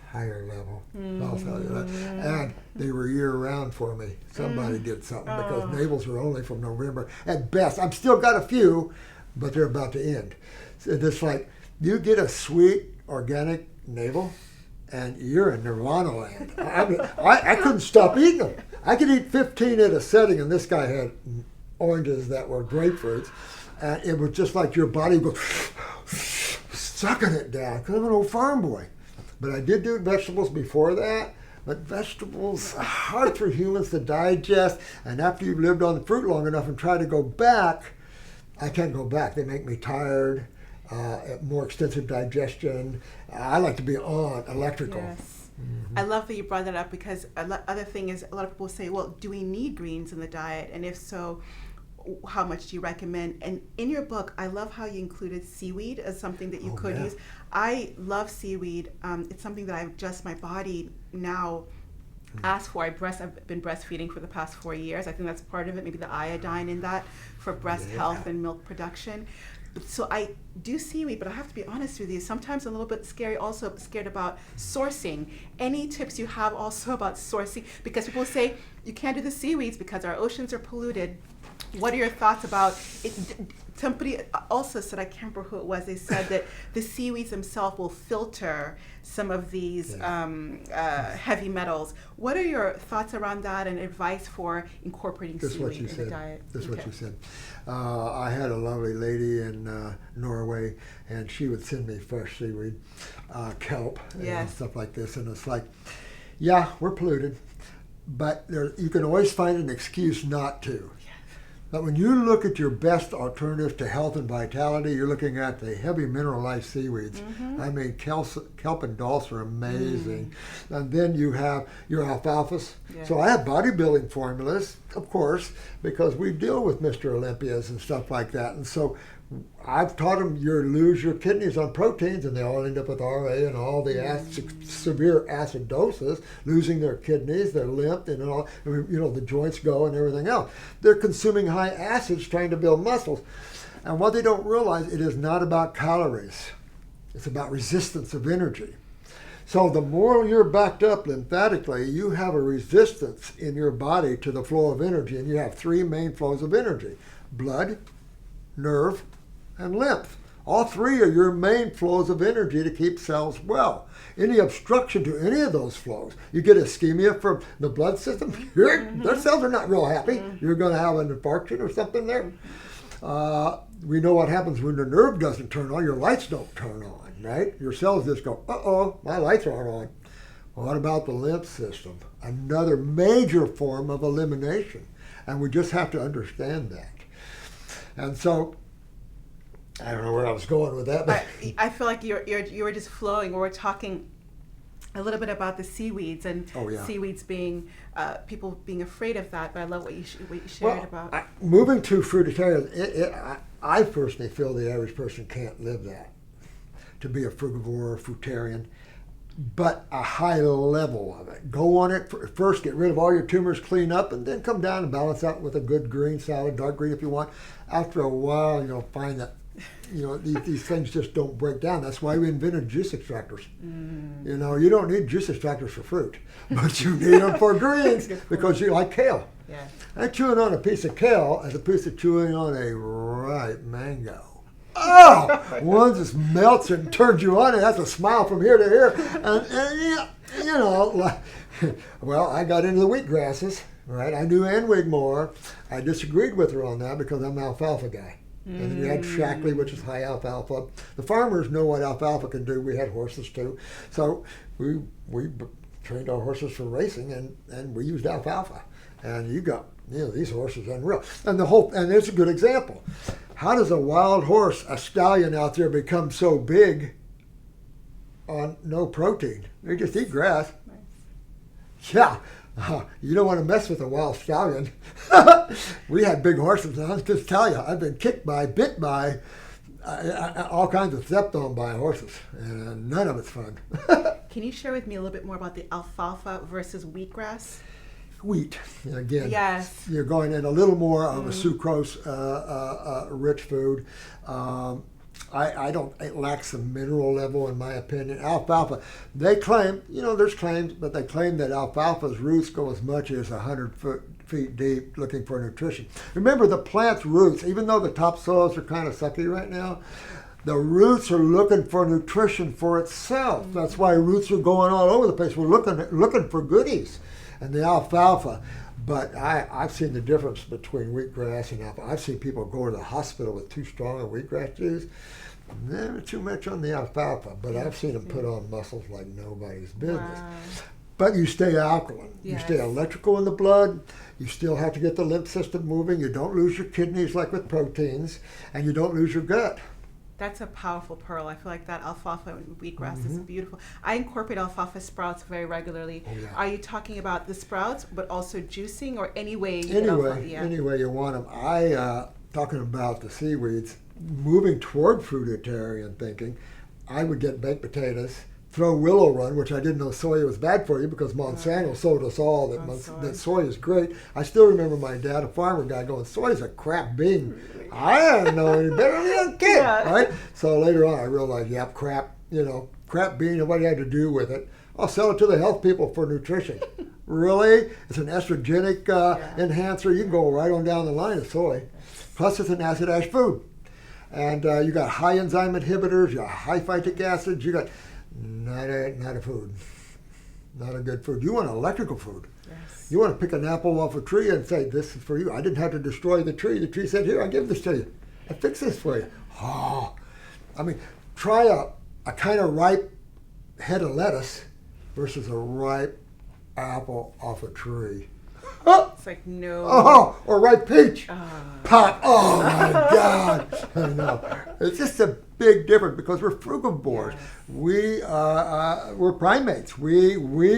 higher level. I'll tell you that. And they were year-round for me. Somebody did something because navels are only from November at best. I've still got a few, but they're about to end. So it's like you get a sweet organic navel, and you're in nirvana land. I couldn't stop eating them. I could eat 15 at a setting, and this guy had oranges that were grapefruits, and it was just like your body was sucking it down, because I'm an old farm boy. But I did do vegetables before that, but vegetables are hard for humans to digest, and after you've lived on the fruit long enough and try to go back, I can't go back. They make me tired. More extensive digestion. I like to be on electrical. Yes. I love that you brought that up, because other thing is, a lot of people say, well, do we need greens in the diet? And if so, how much do you recommend? And in your book, I love how you included seaweed as something that you could use. I love seaweed. It's something that I adjust my body now. asked for. I've been breastfeeding for the past 4 years. I think that's part of it, maybe the iodine in that for breast health and milk production. So I do seaweed, but I have to be honest with you, sometimes I'm a little bit scared about sourcing. Any tips you have also about sourcing? Because people say you can't do the seaweeds because our oceans are polluted. What are your thoughts about it? Somebody also said, I can't remember who it was, they said that the seaweeds themselves will filter some of these heavy metals. What are your thoughts around that and advice for incorporating seaweed in the diet? That's what you said. I had a lovely lady in Norway, and she would send me fresh seaweed, kelp, and stuff like this. And it's like, yeah, we're polluted, but you can always find an excuse not to. But when you look at your best alternative to health and vitality, you're looking at the heavy mineralized seaweeds. I mean, kelp and dulse are amazing. And then you have your alfalfas. So I have bodybuilding formulas, of course, because we deal with Mr. Olympias and stuff like that. And so I've taught them you lose your kidneys on proteins, and they all end up with RA and all the severe acidosis, losing their kidneys, their lymph, and all, the joints go and everything else. They're consuming high acids trying to build muscles. And what they don't realize, it is not about calories. It's about resistance of energy. So the more you're backed up lymphatically, you have a resistance in your body to the flow of energy, and you have three main flows of energy: blood, nerve, and lymph. All three are your main flows of energy to keep cells well. Any obstruction to any of those flows, you get ischemia from the blood system, their cells are not real happy. You're going to have an infarction or something there. We know what happens when the nerve doesn't turn on, your lights don't turn on, right? Your cells just go, uh-oh, my lights aren't on. Well, what about the lymph system? Another major form of elimination. And we just have to understand that. And so, I don't know where I was going with that, but I feel like you were just flowing. We were talking a little bit about the seaweeds and seaweeds being people being afraid of that. But I love what you shared about moving to fruitarian. I personally feel the average person can't live that, to be a frugivore or fruitarian, but a high level of it. Go on it first, get rid of all your tumors, clean up, and then come down and balance out with a good green salad, dark green if you want. After a while, you'll find that these things just don't break down. That's why we invented juice extractors. You don't need juice extractors for fruit, but you need them for greens because you like kale. I'm chewing on a piece of kale as opposed to chewing on a ripe mango. Oh, one just melts and turns you on, and that's a smile from here to here. Well, I got into the wheatgrasses, right? I knew Ann Wigmore. I disagreed with her on that because I'm an alfalfa guy. And then you had Shackley, which is high alfalfa. The farmers know what alfalfa can do. We had horses too. So we trained our horses for racing, and we used alfalfa. And these horses are unreal. And there's a good example. How does a wild horse, a stallion out there, become so big on no protein? They just eat grass. Yeah. You don't want to mess with a wild stallion. We had big horses, and I'll just tell you, I've been bit by, all kinds of stepped on by horses, and none of it's fun. Can you share with me a little bit more about the alfalfa versus wheatgrass? Wheat, again, yes, you're going in a little more of a sucrose rich food. It lacks the mineral level, in my opinion. Alfalfa, they claim, there's claims, but they claim that alfalfa's roots go as much as 100 feet deep looking for nutrition. Remember, the plant's roots, even though the topsoils are kind of sucky right now, the roots are looking for nutrition for itself. That's why roots are going all over the place. We're looking for goodies. And the alfalfa, but I've seen the difference between wheatgrass and alfalfa. I've seen people go to the hospital with too strong a wheatgrass juice. Never too much on the alfalfa, but I've seen them put on muscles like nobody's business. Wow. But you stay alkaline. Yes. You stay electrical in the blood. You still have to get the lymph system moving. You don't lose your kidneys like with proteins, and you don't lose your gut. That's a powerful pearl. I feel like that alfalfa and wheatgrass is beautiful. I incorporate alfalfa sprouts very regularly. Oh, yeah. Are you talking about the sprouts, but also juicing, or any way you any way you want them? Talking about the seaweeds, moving toward fruitarian thinking, I would get baked potatoes, throw Willow Run, which I didn't know soy was bad for you because Monsanto sold us all that soy is great. I still remember my dad, a farmer guy, going, soy's a crap bean. I didn't know any better than a kid, right? So later on I realized, yep, crap bean and what you had to do with it. I'll sell it to the health people for nutrition. Really? It's an estrogenic enhancer. You can go right on down the line of soy. Plus it's an acid-ash food. And you got high enzyme inhibitors, you got high phytic acids, you got not a food. Not a good food. You want electrical food. Yes. You want to pick an apple off a tree and say, this is for you. I didn't have to destroy the tree. The tree said, here, I'll give this to you. I fix this for you. Oh. I mean, try a kind of ripe head of lettuce versus a ripe apple off a tree. It's like no. Oh, or ripe peach. Pop. Oh my God. I know. It's just a big difference because we're frugivores. Yes. We're primates. We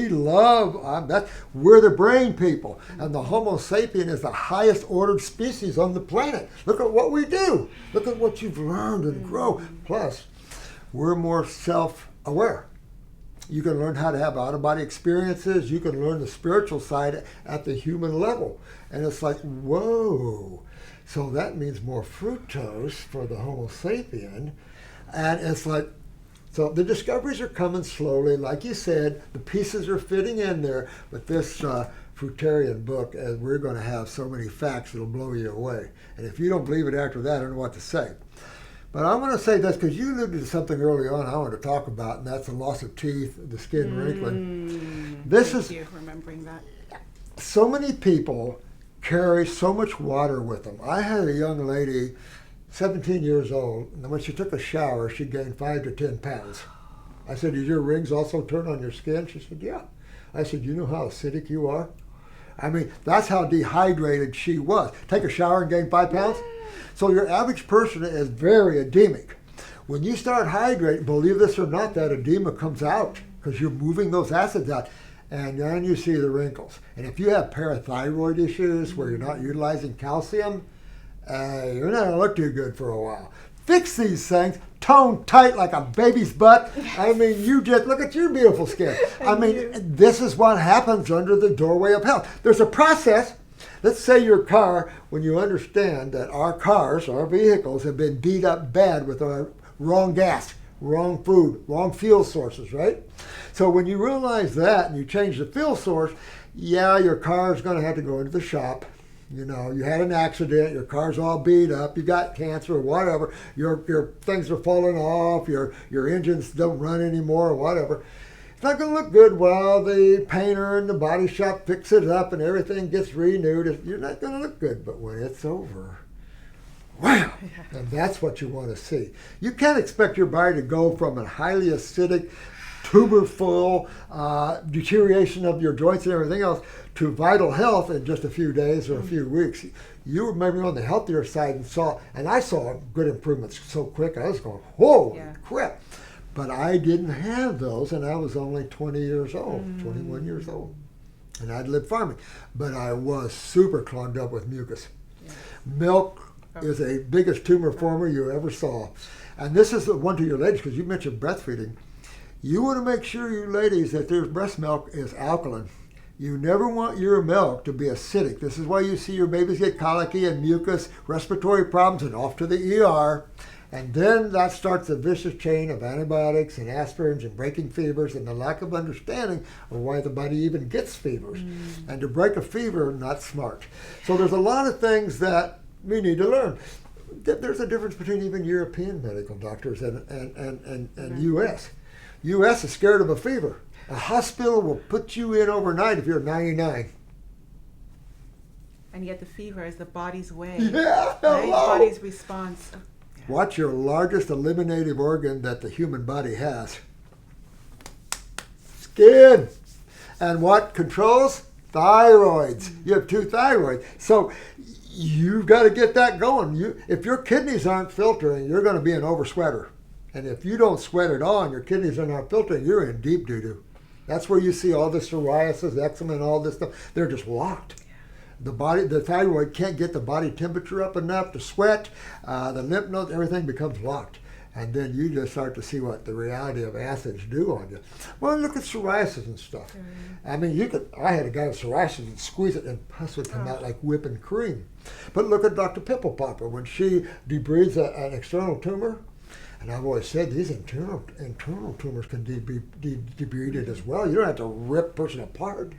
love that. We're the brain people, and the Homo sapien is the highest ordered species on the planet. Look at what we do. Look at what you've learned and grow. Plus, we're more self-aware. You can learn how to have out-of-body experiences. You can learn the spiritual side at the human level. And it's like, whoa. So that means more fructose for the Homo sapien. And it's like, so the discoveries are coming slowly. Like you said, the pieces are fitting in there. But this fruitarian book, we're going to have so many facts that'll blow you away. And if you don't believe it after that, I don't know what to say. But I'm going to say this because you alluded to something early on I want to talk about, and that's the loss of teeth, the skin wrinkling. Thank you for remembering that. So many people carry so much water with them. I had a young lady, 17 years old, and when she took a shower, she gained 5 to 10 pounds. I said, did your rings also turn on your skin? She said, yeah. I said, you know how acidic you are? I mean, that's how dehydrated she was. Take a shower and gain 5 pounds? So your average person is very edemic. When you start hydrating, believe this or not, that edema comes out because you're moving those acids out. And then you see the wrinkles. And if you have parathyroid issues where you're not utilizing calcium, you're not going to look too good for a while. Fix these things, tone tight like a baby's butt. I mean, you just look at your beautiful skin. I mean, this is what happens under the doorway of health. There's a process. Let's say your car, when you understand that our cars, our vehicles, have been beat up bad with our wrong gas, wrong food, wrong fuel sources, right? So when you realize that and you change the fuel source, yeah, your car is going to have to go into the shop. You know, you had an accident, your car's all beat up, you got cancer or whatever, your things are falling off, your engines don't run anymore or whatever. It's not going to look good while the painter and the body shop fix it up and everything gets renewed. You're not going to look good, but when it's over, wow! And that's what you want to see. You can't expect your body to go from a highly acidic, tuber-full deterioration of your joints and everything else to vital health in just a few days or a few weeks. You were maybe on the healthier side and I saw good improvements so quick. I was going, whoa, crap. But I didn't have those, and I was only 20 years old, 21 years old. And I'd lived farming. But I was super clogged up with mucus. Yeah. Milk is the biggest tumor former you ever saw. And this is the one to your ladies, because you mentioned breastfeeding. You want to make sure, you ladies, that their breast milk is alkaline. You never want your milk to be acidic. This is why you see your babies get colicky and mucus, respiratory problems, and off to the ER. And then that starts a vicious chain of antibiotics and aspirins and breaking fevers and the lack of understanding of why the body even gets fevers. And to break a fever, not smart. So there's a lot of things that we need to learn. There's a difference between even European medical doctors and U.S. U.S. is scared of a fever. A hospital will put you in overnight if you're 99. And yet the fever is the body's way. Yeah, right? Body's response. What's your largest eliminative organ that the human body has? Skin. And what controls? Thyroids. You have 2 thyroids. So you've got to get that going. If your kidneys aren't filtering, you're going to be an oversweater. And if you don't sweat at all and your kidneys are not filtering, you're in deep doo-doo. That's where you see all the psoriasis, eczema, and all this stuff. They're just locked. The thyroid can't get the body temperature up enough to sweat. The lymph nodes, everything becomes locked. And then you just start to see what the reality of acids do on you. Well, look at psoriasis and stuff. I mean, I had a guy with psoriasis and squeeze it and pus would come out like whipping cream. But look at Dr. Pimple Popper when she debrides an external tumor. And I've always said these internal tumors can be debrided as well. You don't have to rip a person apart.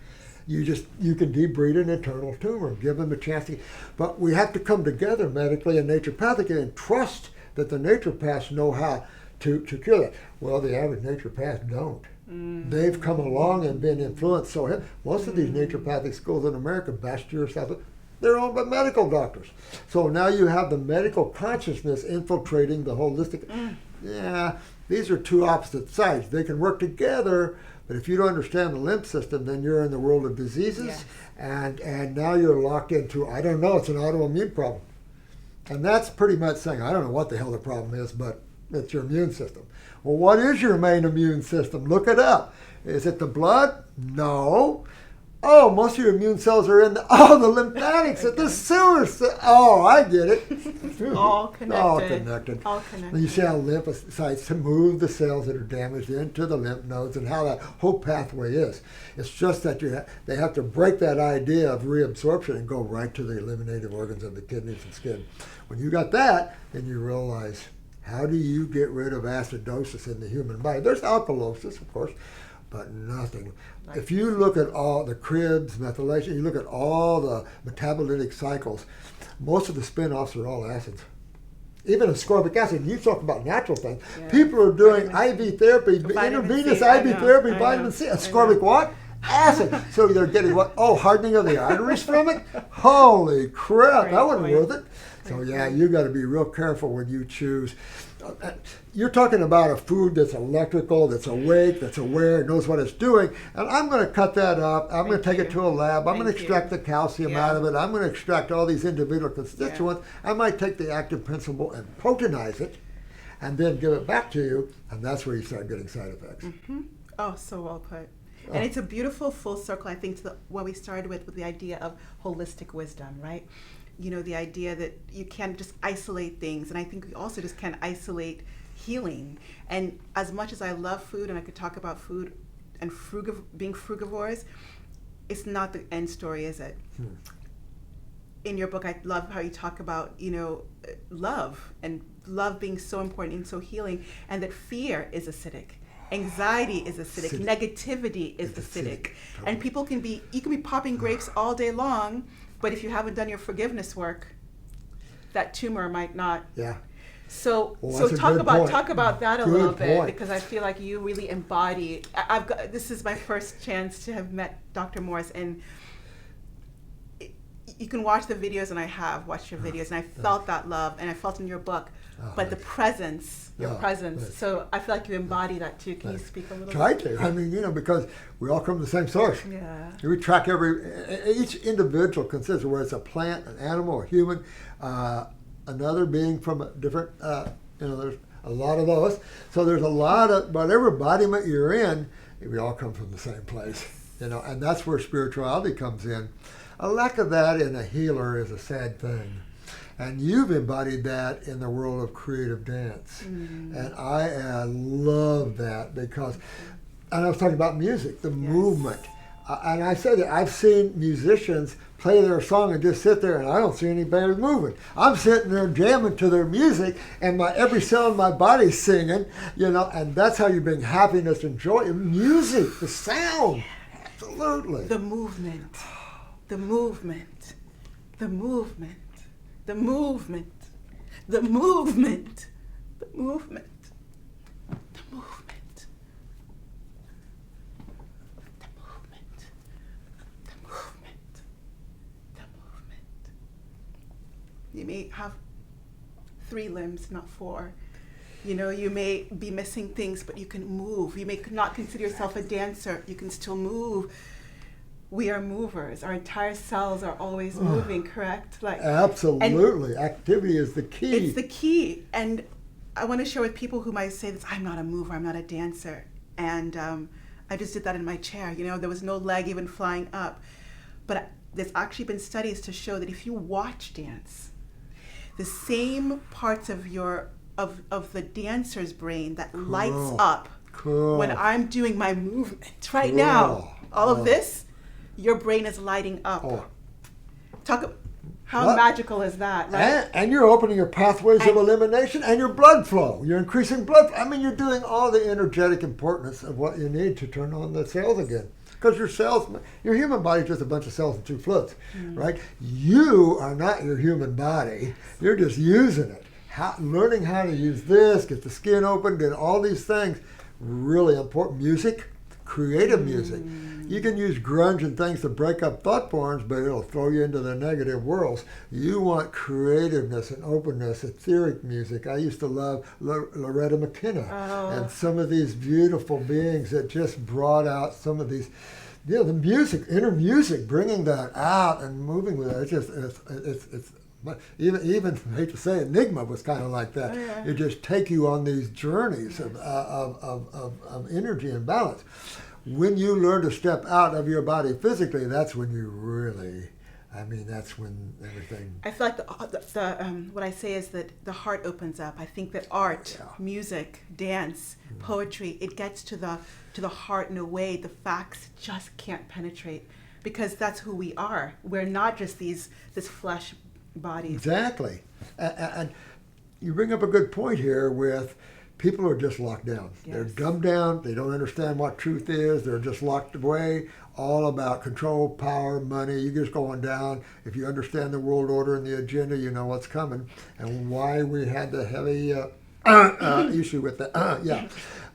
You can debride an internal tumor, give them a chance to. But we have to come together medically and naturopathically and trust that the naturopaths know how to cure that. Well, the average naturopaths don't. They've come along and been influenced so heavily. Most of these naturopathic schools in America, Bastyr, South, they're owned by medical doctors. So now you have the medical consciousness infiltrating the holistic. Yeah, these are two opposite sides. They can work together, but if you don't understand the lymph system, then you're in the world of diseases, Yes. and now you're locked into, I don't know, it's an autoimmune problem. And that's pretty much saying, I don't know what the hell the problem is, but it's your immune system. Well, what is your main immune system? Look it up. Is it the blood? No. Oh, most of your immune cells are in the lymphatics at the sewers. Oh, I get it. All connected. All connected. All connected. And you see how lymphocytes to move the cells that are damaged into the lymph nodes and how that whole pathway is. It's just that they have to break that idea of reabsorption and go right to the eliminative organs of the kidneys and skin. When you got that, then you realize, how do you get rid of acidosis in the human body? There's alkalosis, of course, but nothing. If you look at all the cribs, methylation, you look at all the metabolitic cycles, most of the spin-offs are all acids. Even ascorbic acid, you talk about natural things. Yeah. People are doing IV therapy, intravenous IV therapy, vitamin C, ascorbic what? Acid. So they're getting what? Oh, hardening of the arteries from it? Holy crap, that wasn't worth it. So yeah, you got to be real careful when you choose. You're talking about a food that's electrical, that's awake, that's aware, knows what it's doing. And I'm going to cut that up. I'm going to take it to a lab. I'm going to extract the calcium out of it. I'm going to extract all these individual constituents. I might take the active principle and protonize it and then give it back to you. And that's where you start getting side effects. Oh, so well put. And it's a beautiful full circle, I think, to what we started with the idea of holistic wisdom, right? You know, the idea that you can't just isolate things. And I think we also just can't isolate healing. And as much as I love food, and I could talk about food and being frugivores, it's not the end story, is it? In your book, I love how you talk about, love, and love being so important and so healing, and that fear is acidic. Anxiety is acidic. Negativity is acidic. And you can be popping grapes all day long, but if you haven't done your forgiveness work, that tumor might not. Yeah. So Well, talk about that a Good little bit, point. because I feel like you really embody. This is my first chance to have met Dr. Morse, and you can watch the videos, and I have watched your videos, and I felt that love, and I felt in your book. But the presence, your presence. Right. So I feel like you embody that too. Can you speak a little Try bit? to. I mean, because we all come from the same source. Yeah. We track each individual consists, whether it's a plant, an animal, a human, another being from a different, there's a lot of those. So there's a lot of, whatever embodiment you're in, we all come from the same place, and that's where spirituality comes in. A lack of that in a healer is a sad thing. And you've embodied that in the world of creative dance. And I love that because, and I was talking about music, the movement. And I said that I've seen musicians play their song and just sit there, and I don't see anybody moving. I'm sitting there jamming to their music, and every cell in my body's singing, and that's how you bring happiness and joy. Music, the sound, absolutely. The movement, the movement, the movement. The movement, the movement, the movement, the movement, the movement, the movement, the movement. You may have 3 limbs, not 4. You may be missing things, but you can move. You may not consider yourself a dancer. You can still move. We are movers. Our entire cells are always moving, correct? Absolutely. Activity is the key. It's the key. And I want to share with people who might say this, I'm not a mover, I'm not a dancer. And I just did that in my chair. There was no leg even flying up. But there's actually been studies to show that if you watch dance, the same parts of your of the dancer's brain that lights Cool. up Cool. when I'm doing my movement right now. All of this, your brain is lighting up. Oh. How What? magical is that, right? And you're opening your pathways of elimination and your blood flow. You're increasing blood. I mean, you're doing all the energetic importance of what you need to turn on the cells again. Because your human body is just a bunch of cells and two fluids, right? You are not your human body. You're just using it. Learning how to use this, get the skin opened, and all these things, really important. Music, creative music. You can use grunge and things to break up thought forms, but it'll throw you into the negative worlds. You want creativeness and openness, etheric music. I used to love Loretta McKenna and some of these beautiful beings that just brought out some of these, the music, inner music, bringing that out and moving with it. It's even I hate to say it, Enigma was kind of like that. It just take you on these journeys of energy and balance. When you learn to step out of your body physically, that's when you really, that's when everything. I feel like what I say is that the heart opens up. I think that art, music, dance, poetry, it gets to the heart in a way the facts just can't penetrate, because that's who we are. We're not just this flesh bodies. Exactly. And you bring up a good point here with people are just locked down. Yes. They're dumbed down. They don't understand what truth is. They're just locked away. All about control, power, money. You just going down. If you understand the world order and the agenda, you know what's coming and why we had the heavy issue with that.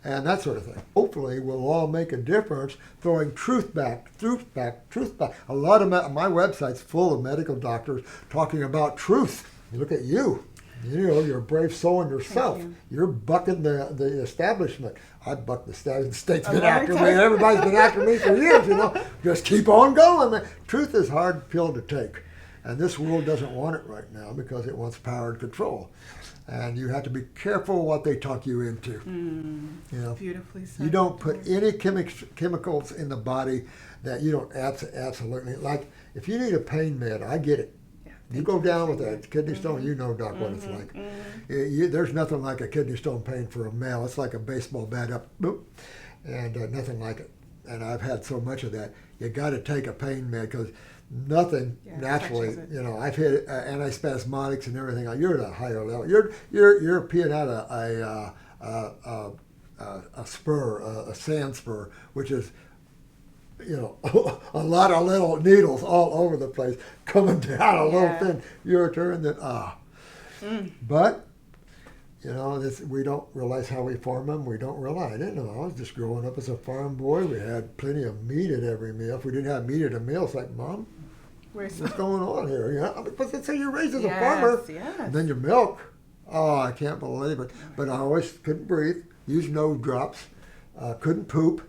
And that sort of thing. Hopefully, we'll all make a difference throwing truth back. A lot of my website's full of medical doctors talking about truth. You look at you. You're a brave soul in yourself. You're bucking the establishment. I buck the establishment. The state's been after me. Everybody's been after me for years, Just keep on going, man. Truth is a hard pill to take. And this world doesn't want it right now because it wants power and control. And you have to be careful what they talk you into. Beautifully said. You don't put any chemicals in the body that you don't absolutely, like if you need a pain med, I get it. You go down with a kidney stone, Doc, what it's like. There's nothing like a kidney stone pain for a male. It's like a baseball bat up, boop, and nothing like it. And I've had so much of that. You got to take a pain med because nothing naturally, I've hit antispasmodics and everything. You're at a higher level. You're peeing out a spur, a sand spur, which is, a lot of little needles all over the place coming down a little thin. You're turning that But we don't realize how we form them. We don't realize. I didn't know. I was just growing up as a farm boy. We had plenty of meat at every meal. If we didn't have meat at a meal, it's like, Mom, what's going on here? Because that's how you're raised as a farmer. And then your milk. Oh, I can't believe it. But I always couldn't breathe. Used nose drops. Couldn't poop.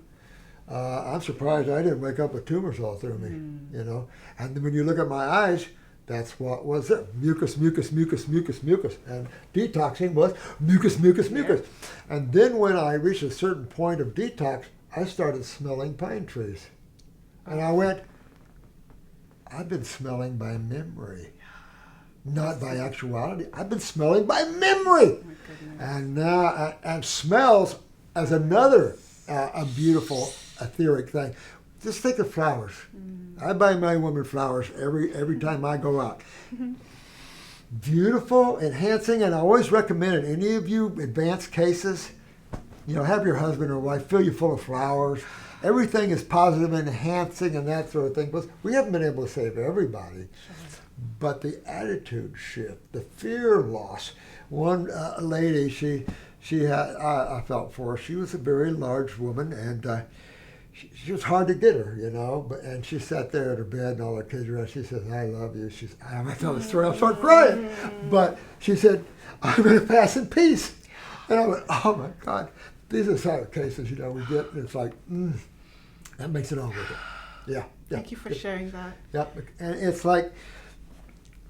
I'm surprised I didn't wake up with tumors all through me, And when you look at my eyes, that's what was it. Mucus. And detoxing was mucus. And then when I reached a certain point of detox, I started smelling pine trees. And I went, I've been smelling by memory, not by actuality. I've been smelling by memory. And now, and smells as another a beautiful etheric thing. Just think of flowers. I buy my woman flowers every time I go out. Beautiful, enhancing, and I always recommend it. Any of you advanced cases, have your husband or wife fill you full of flowers. Everything is positive, enhancing, and that sort of thing. But we haven't been able to save everybody. But the attitude shift, the fear loss. One lady, she had, I felt for her. She was a very large woman, and she was hard to get her, and she sat there at her bed and all her kids were around. She says, I love you. I'm going to tell the story, I'll start crying. But she said, I'm going to pass in peace. And I went, oh my God. These are the sort of cases, we get, and it's like, that makes it all worth it. Yeah. Thank you for sharing that. Yep. And it's like,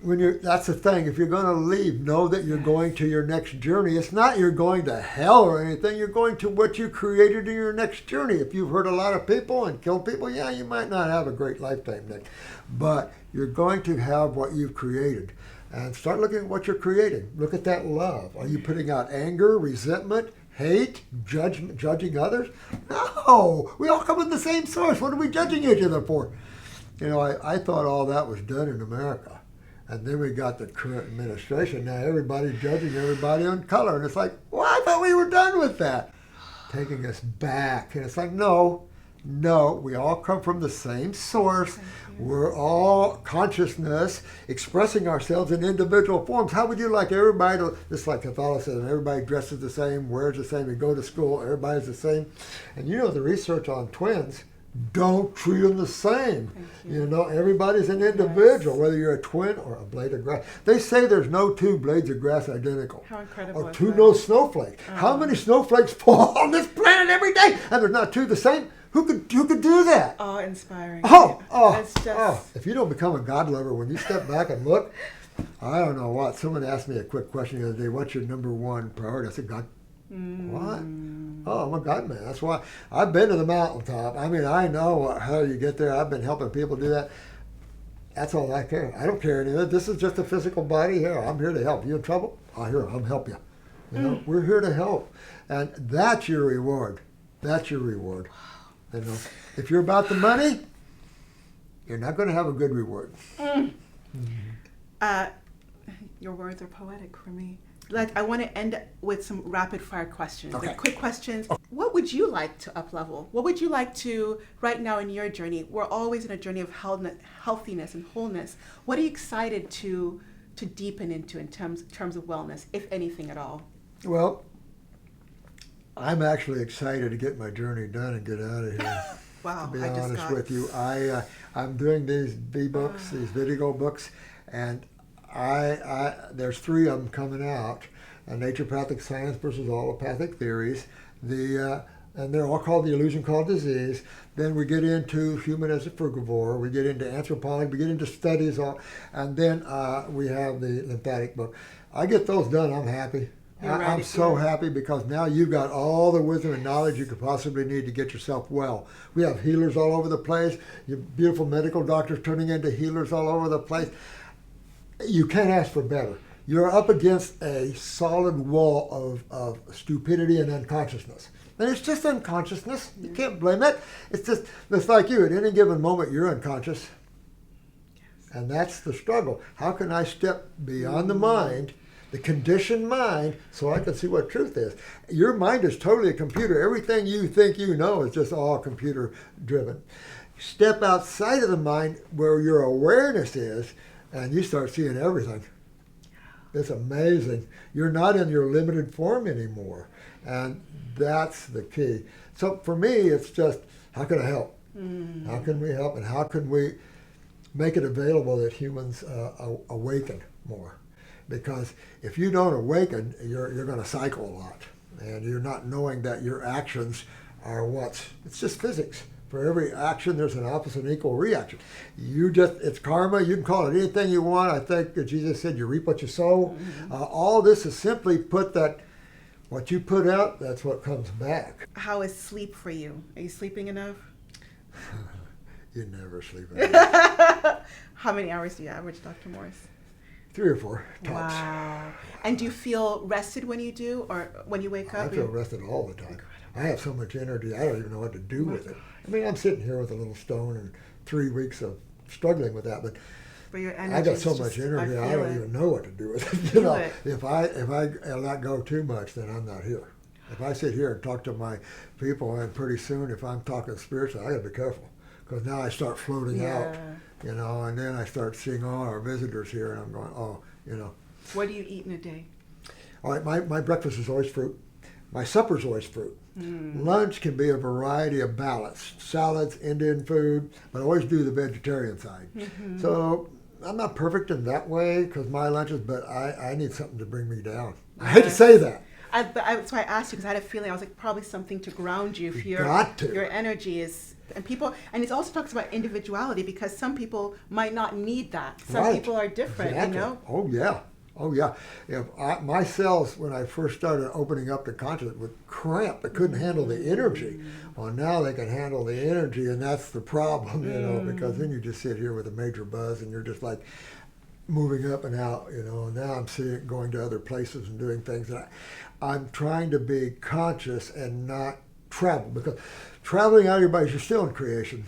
that's the thing. If you're going to leave, know that you're going to your next journey. It's not you're going to hell or anything. You're going to what you created in your next journey. If you've hurt a lot of people and killed people, you might not have a great lifetime, Nick. But you're going to have what you've created. and start looking at what you're creating. Look at that love. Are you putting out anger, resentment, hate, judgment, judging others? No, we all come from the same source. What are we judging each other for? You know, I thought all that was done in America. And then we got the current administration. Now everybody's judging everybody on color. And it's like, well, I thought we were done with that. Taking us back. And it's like, no, we all come from the same source. We're all consciousness expressing ourselves in individual forms. How would you like everybody to, just like Catholicism, everybody dresses the same, wears the same, you go to school, everybody's the same. And you know the research on twins, don't treat them the same. You know, everybody's an individual, whether you're a twin or a blade of grass. They say there's no two blades of grass identical. How incredible. Or two no snowflakes. How many snowflakes fall on this planet every day? And there's not two the same? Who could do that? Awe-inspiring. It's just... If you don't become a God lover, when you step back and look, I don't know what. Someone asked me a quick question the other day, what's your number one priority? I said, God. What? Oh, I'm a God man. That's why I've been to the mountaintop. I mean, I know how you get there. I've been helping people do that. That's all I care. I don't care anything. This is just a physical body here. I'm here to help. You in trouble? I'm help you. You know, we're here to help. And that's your reward. That's your reward. You know, if you're about the money, you're not going to have a good reward. Your words are poetic for me. I want to end with some rapid fire questions. Okay. They're quick questions. What would you like to up-level? What would you like to, right now in your journey? We're always in a journey of healthiness and wholeness. What are you excited to deepen into in terms of wellness, if anything at all? Well, I'm actually excited to get my journey done and get out of here. Wow, to be honest with you, I'm doing these books, these video books, and there's 3 of them coming out: naturopathic science versus allopathic theories. And they're all called The Illusion Called Disease. Then we get into human as a frugivore. We get into anthropology. We get into studies. And then we have the lymphatic book. I get those done, I'm happy. I'm so happy because now you've got all the wisdom and knowledge you could possibly need to get yourself well. We have healers all over the place. Your beautiful medical doctors turning into healers all over the place. You can't ask for better. You're up against a solid wall of stupidity and unconsciousness. And it's just unconsciousness. You can't blame it. It's like you. At any given moment, you're unconscious. And that's the struggle. How can I step beyond the mind, the conditioned mind, so I can see what truth is? Your mind is totally a computer. Everything you think you know is just all computer driven. Step outside of the mind where your awareness is, and you start seeing everything. It's amazing. You're not in your limited form anymore. And that's the key. So for me, it's just, how can I help? How can we help? And how can we make it available that humans awaken more? Because if you don't awaken, you're going to cycle a lot. And you're not knowing that your actions are it's just physics. For every action, there's an opposite and equal reaction. It's karma. You can call it anything you want. I think that Jesus said you reap what you sow. All this is simply put that what you put out, that's what comes back. How is sleep for you? Are you sleeping enough? You never sleep enough. How many hours do you average, Dr. Morse? 3 or 4 tops. Wow. And do you feel rested when you do, or when you wake up? I feel rested all the time. I have so much energy, I don't even know what to do with it. I mean, I'm sitting here with a little stone and 3 weeks of struggling with that, but your energy, I got so much energy, I don't even know what to do with it. You know, if I let go too much, then I'm not here. If I sit here and talk to my people, and pretty soon, if I'm talking spiritually, I got to be careful, because now I start floating out, you know, and then I start seeing all our visitors here, and I'm going, oh, you know. What do you eat in a day? All right, my breakfast is always fruit. My supper's always fruit. Lunch can be a variety of balance. Salads, Indian food, but I always do the vegetarian side. So I'm not perfect in that way because my lunches, but I need something to bring me down. I hate to say that. That's why I asked you, because I had a feeling, I was like, probably something to ground you. If your energy is, and it also talks about individuality, because some people might not need that. Some people are different, you know? Oh yeah. Oh yeah. My cells, when I first started opening up to consciousness, would cramp. They couldn't handle the energy. Well, now they can handle the energy, and that's the problem, you know, because then you just sit here with a major buzz, and you're just like, moving up and out, and now I'm seeing going to other places and doing things. And I'm trying to be conscious and not travel, because traveling out of your body, you're still in creation.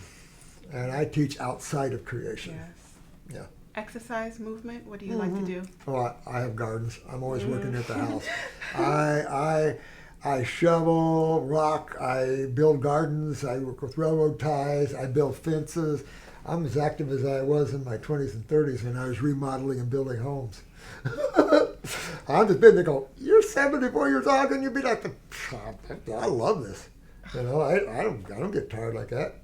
And I teach outside of creation. Yes. Yeah. Exercise, movement, what do you like to do? Oh, I have gardens. I'm always working at the house. I shovel, rock, I build gardens, I work with railroad ties, I build fences. I'm as active as I was in my 20s and 30s when I was remodeling and building homes. I'm just been to go, you're 74 years old and you be like, I love this. I don't get tired like that.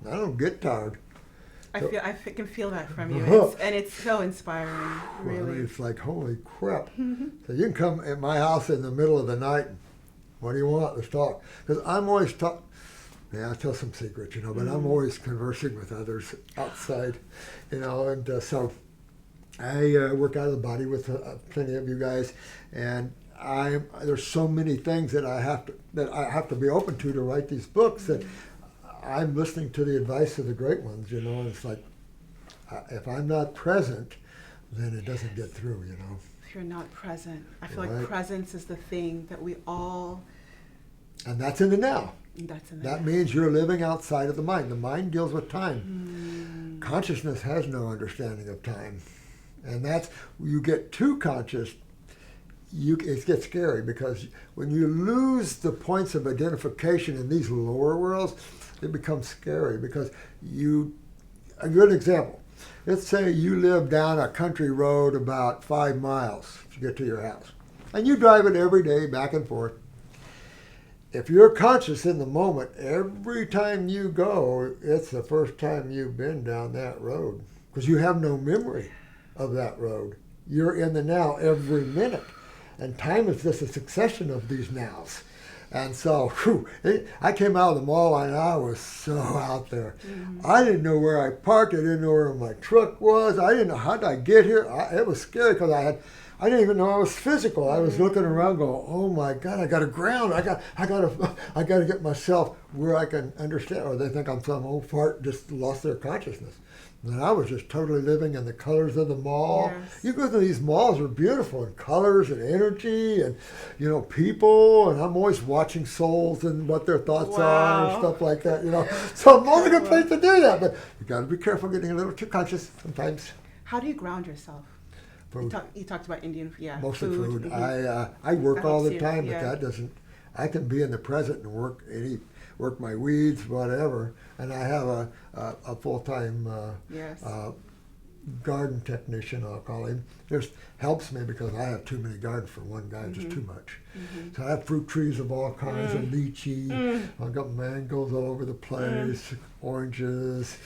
I don't get tired. I can feel that from you, and it's so inspiring, really. Well, it's like, holy crap. So you can come at my house in the middle of the night. What do you want? Let's talk. Because I'm always talking. Yeah, I'll tell some secrets, but I'm always conversing with others outside, and so I work out of the body with plenty of you guys, and there's so many things that I have to be open to write these books that I'm listening to the advice of the great ones, and it's like, if I'm not present, then it doesn't get through, If you're not present, I feel like presence is the thing that we all. And that's in the now. That means you're living outside of the mind. The mind deals with time. Consciousness has no understanding of time. And that's, you get too conscious, it gets scary, because when you lose the points of identification in these lower worlds, it becomes scary, because a good example, let's say you live down a country road about 5 miles to get to your house, and you drive it every day back and forth. If you're conscious in the moment, every time you go, it's the first time you've been down that road, because you have no memory of that road. You're in the now every minute, and time is just a succession of these nows. And so, I came out of the mall and I was so out there. I didn't know where I parked. I didn't know where my truck was. I didn't know how did I get here. It was scary, because I didn't even know I was physical. I was looking around going, oh my God, I got to ground. I got to get myself where I can understand. Or they think I'm some old fart just lost their consciousness. And I was just totally living in the colors of the mall. Yes. You go to these malls, are beautiful in colors and energy and, people. And I'm always watching souls and what their thoughts are and stuff like that, So I'm only a good place to do that. But you got to be careful getting a little too conscious sometimes. How do you ground yourself? Food. You talked about Indian, Mostly food. Mm-hmm. I work That all the helps you, time, yeah. but that doesn't. I can be in the present and work my weeds, whatever. And I have a full-time Yes. garden technician, I'll call him. Just helps me, because I have too many gardens for one guy, just too much. So I have fruit trees of all kinds, of lychee. I've got mangoes all over the place, oranges,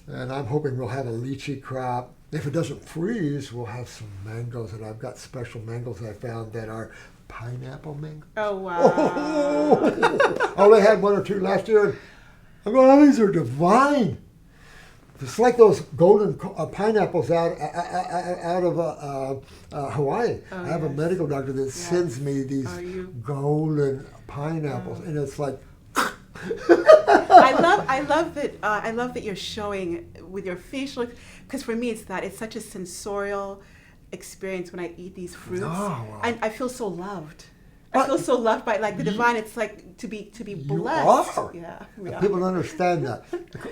and I'm hoping we'll have a lychee crop. If it doesn't freeze, we'll have some mangoes, and I've got special mangoes I found that are pineapple mangoes. Oh, wow. I only had 1 or 2 last year, and I'm going, oh, these are divine. It's like those golden pineapples out of Hawaii. Oh, I have a medical doctor that sends me these golden pineapples, and it's like. I love that you're showing with your facial, because for me it's such a sensorial experience when I eat these fruits. Oh, wow. I feel so loved. I feel so loved by the divine. It's like to be blessed. You are. Yeah, People don't understand that.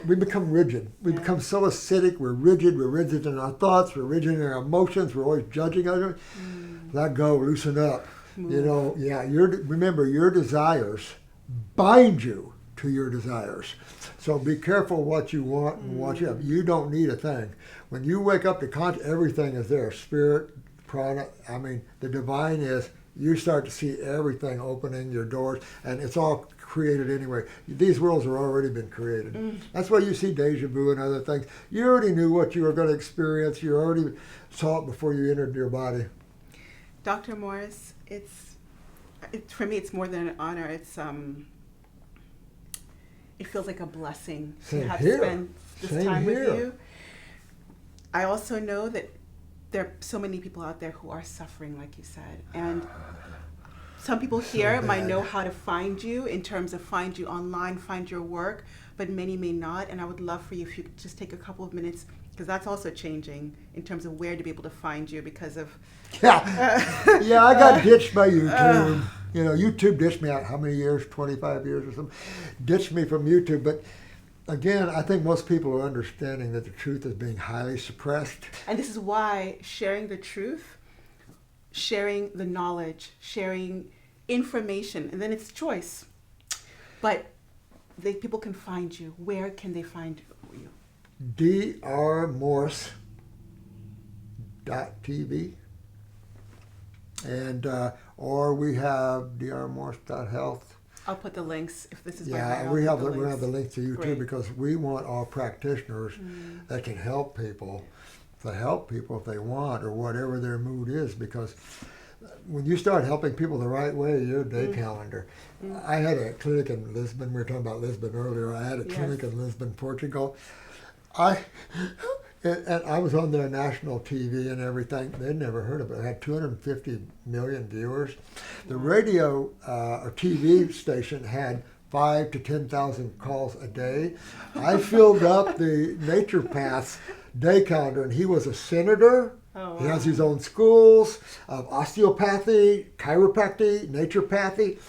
We become rigid. We become so acidic. We're rigid. We're rigid in our thoughts. We're rigid in our emotions. We're always judging others. Let go. Loosen up. Move. Remember, your desires bind you to your desires. So be careful what you want and what you have. You don't need a thing. When you wake up to everything is there. Spirit, prana. The divine is. You start to see everything opening, your doors, and it's all created anyway. These worlds have already been created. That's why you see deja vu and other things. You already knew what you were going to experience. You already saw it before you entered your body. Dr. Morse, for me, it's more than an honor. It feels like a blessing to have spent this time with you. I also know that there are so many people out there who are suffering, like you said, and Some people here might bad. know how to find you in terms of find you online, find your work, but many may not. And I would love for you if you could just take a couple of minutes, because that's also changing in terms of where to be able to find you because of... Yeah, I got ditched by YouTube. YouTube ditched me out how many years? 25 years or something. Ditched me from YouTube. But again, I think most people are understanding that the truth is being highly suppressed. And this is why sharing the truth, sharing the knowledge, sharing information, and then it's choice. But people can find you. Where can they find you? drmorse.tv. And or we have drmorse.health. I'll put the links if this is by Yeah, right, we I'll have put the links to you too, Great. because we want all practitioners that can help people, if they want, or whatever their mood is. Because when you start helping people the right way, your day calendar. I had a clinic in Lisbon. We were talking about Lisbon earlier. I had a clinic in Lisbon, Portugal. And I was on their national TV and everything. They'd never heard of it. I had 250 million viewers. The radio or TV station had 5,000 to 10,000 calls a day. I filled up the naturopath's day calendar, and he was a senator. Oh, wow. He has his own schools of osteopathy, chiropractic, naturopathy,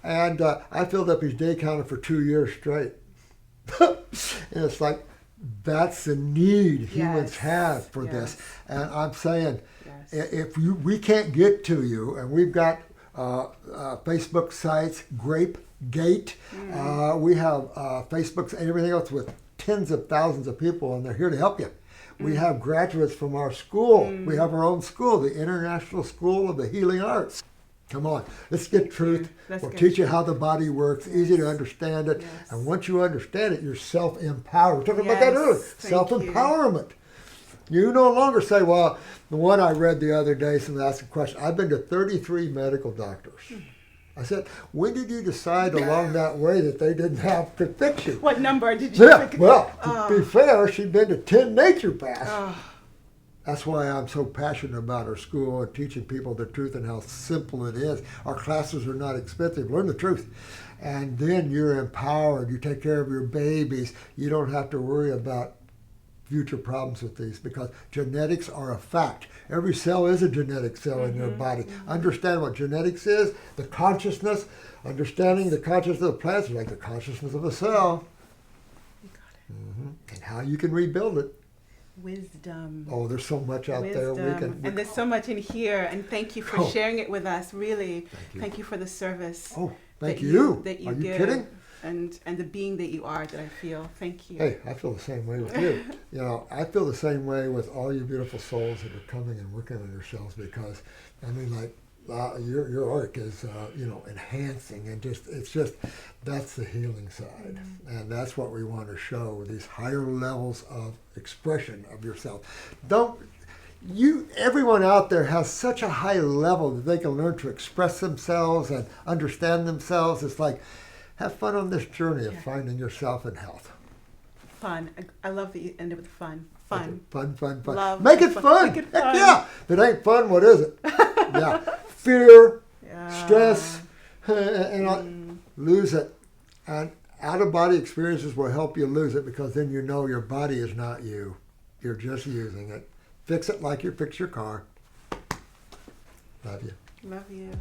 and I filled up his day calendar for 2 years straight. And it's like, that's the need humans have for this. And I'm saying, if we can't get to you, and we've got Facebook sites, GrapeGate, we have Facebooks and everything else with tens of thousands of people, and they're here to help you. We have graduates from our school. We have our own school, the International School of the Healing Arts. Come on, let's get truth. We'll teach you how the body works, easy to understand it. And once you understand it, you're self-empowered. We were talking about that earlier, self-empowerment. You no longer say, well, the one I read the other day, someone asked a question. I've been to 33 medical doctors. I said, when did you decide along that way that they didn't have to fix you? What number did you pick? Well, to be fair, she'd been to 10 naturopaths. That's why I'm so passionate about our school and teaching people the truth and how simple it is. Our classes are not expensive. Learn the truth. And then you're empowered. You take care of your babies. You don't have to worry about future problems with these, because genetics are a fact. Every cell is a genetic cell in your body. Understand what genetics is, the consciousness, understanding the consciousness of the plants, like the consciousness of a cell. You got it. And how you can rebuild it. Wisdom. Oh, there's so much out there. And there's so much in here. And thank you for sharing it with us. Really, thank you for the service. Oh, thank you. That you Are you give. kidding? And the being that you are, that I feel. Thank you. Hey, I feel the same way with you. I feel the same way with all you beautiful souls that are coming and working on yourselves, because, I mean, like, your arc is, enhancing, and that's the healing side. And that's what we want to show, these higher levels of expression of yourself. Everyone out there has such a high level that they can learn to express themselves and understand themselves. It's like, have fun on this journey of finding yourself in health. Fun. I love that you ended with fun. Fun. Fun. Love. Make it fun. Make it fun. Heck yeah. If it ain't fun, what is it? Fear, stress, and lose it. And out-of-body experiences will help you lose it, because then you know your body is not you. You're just using it. Fix it like you fix your car. Love you. Love you.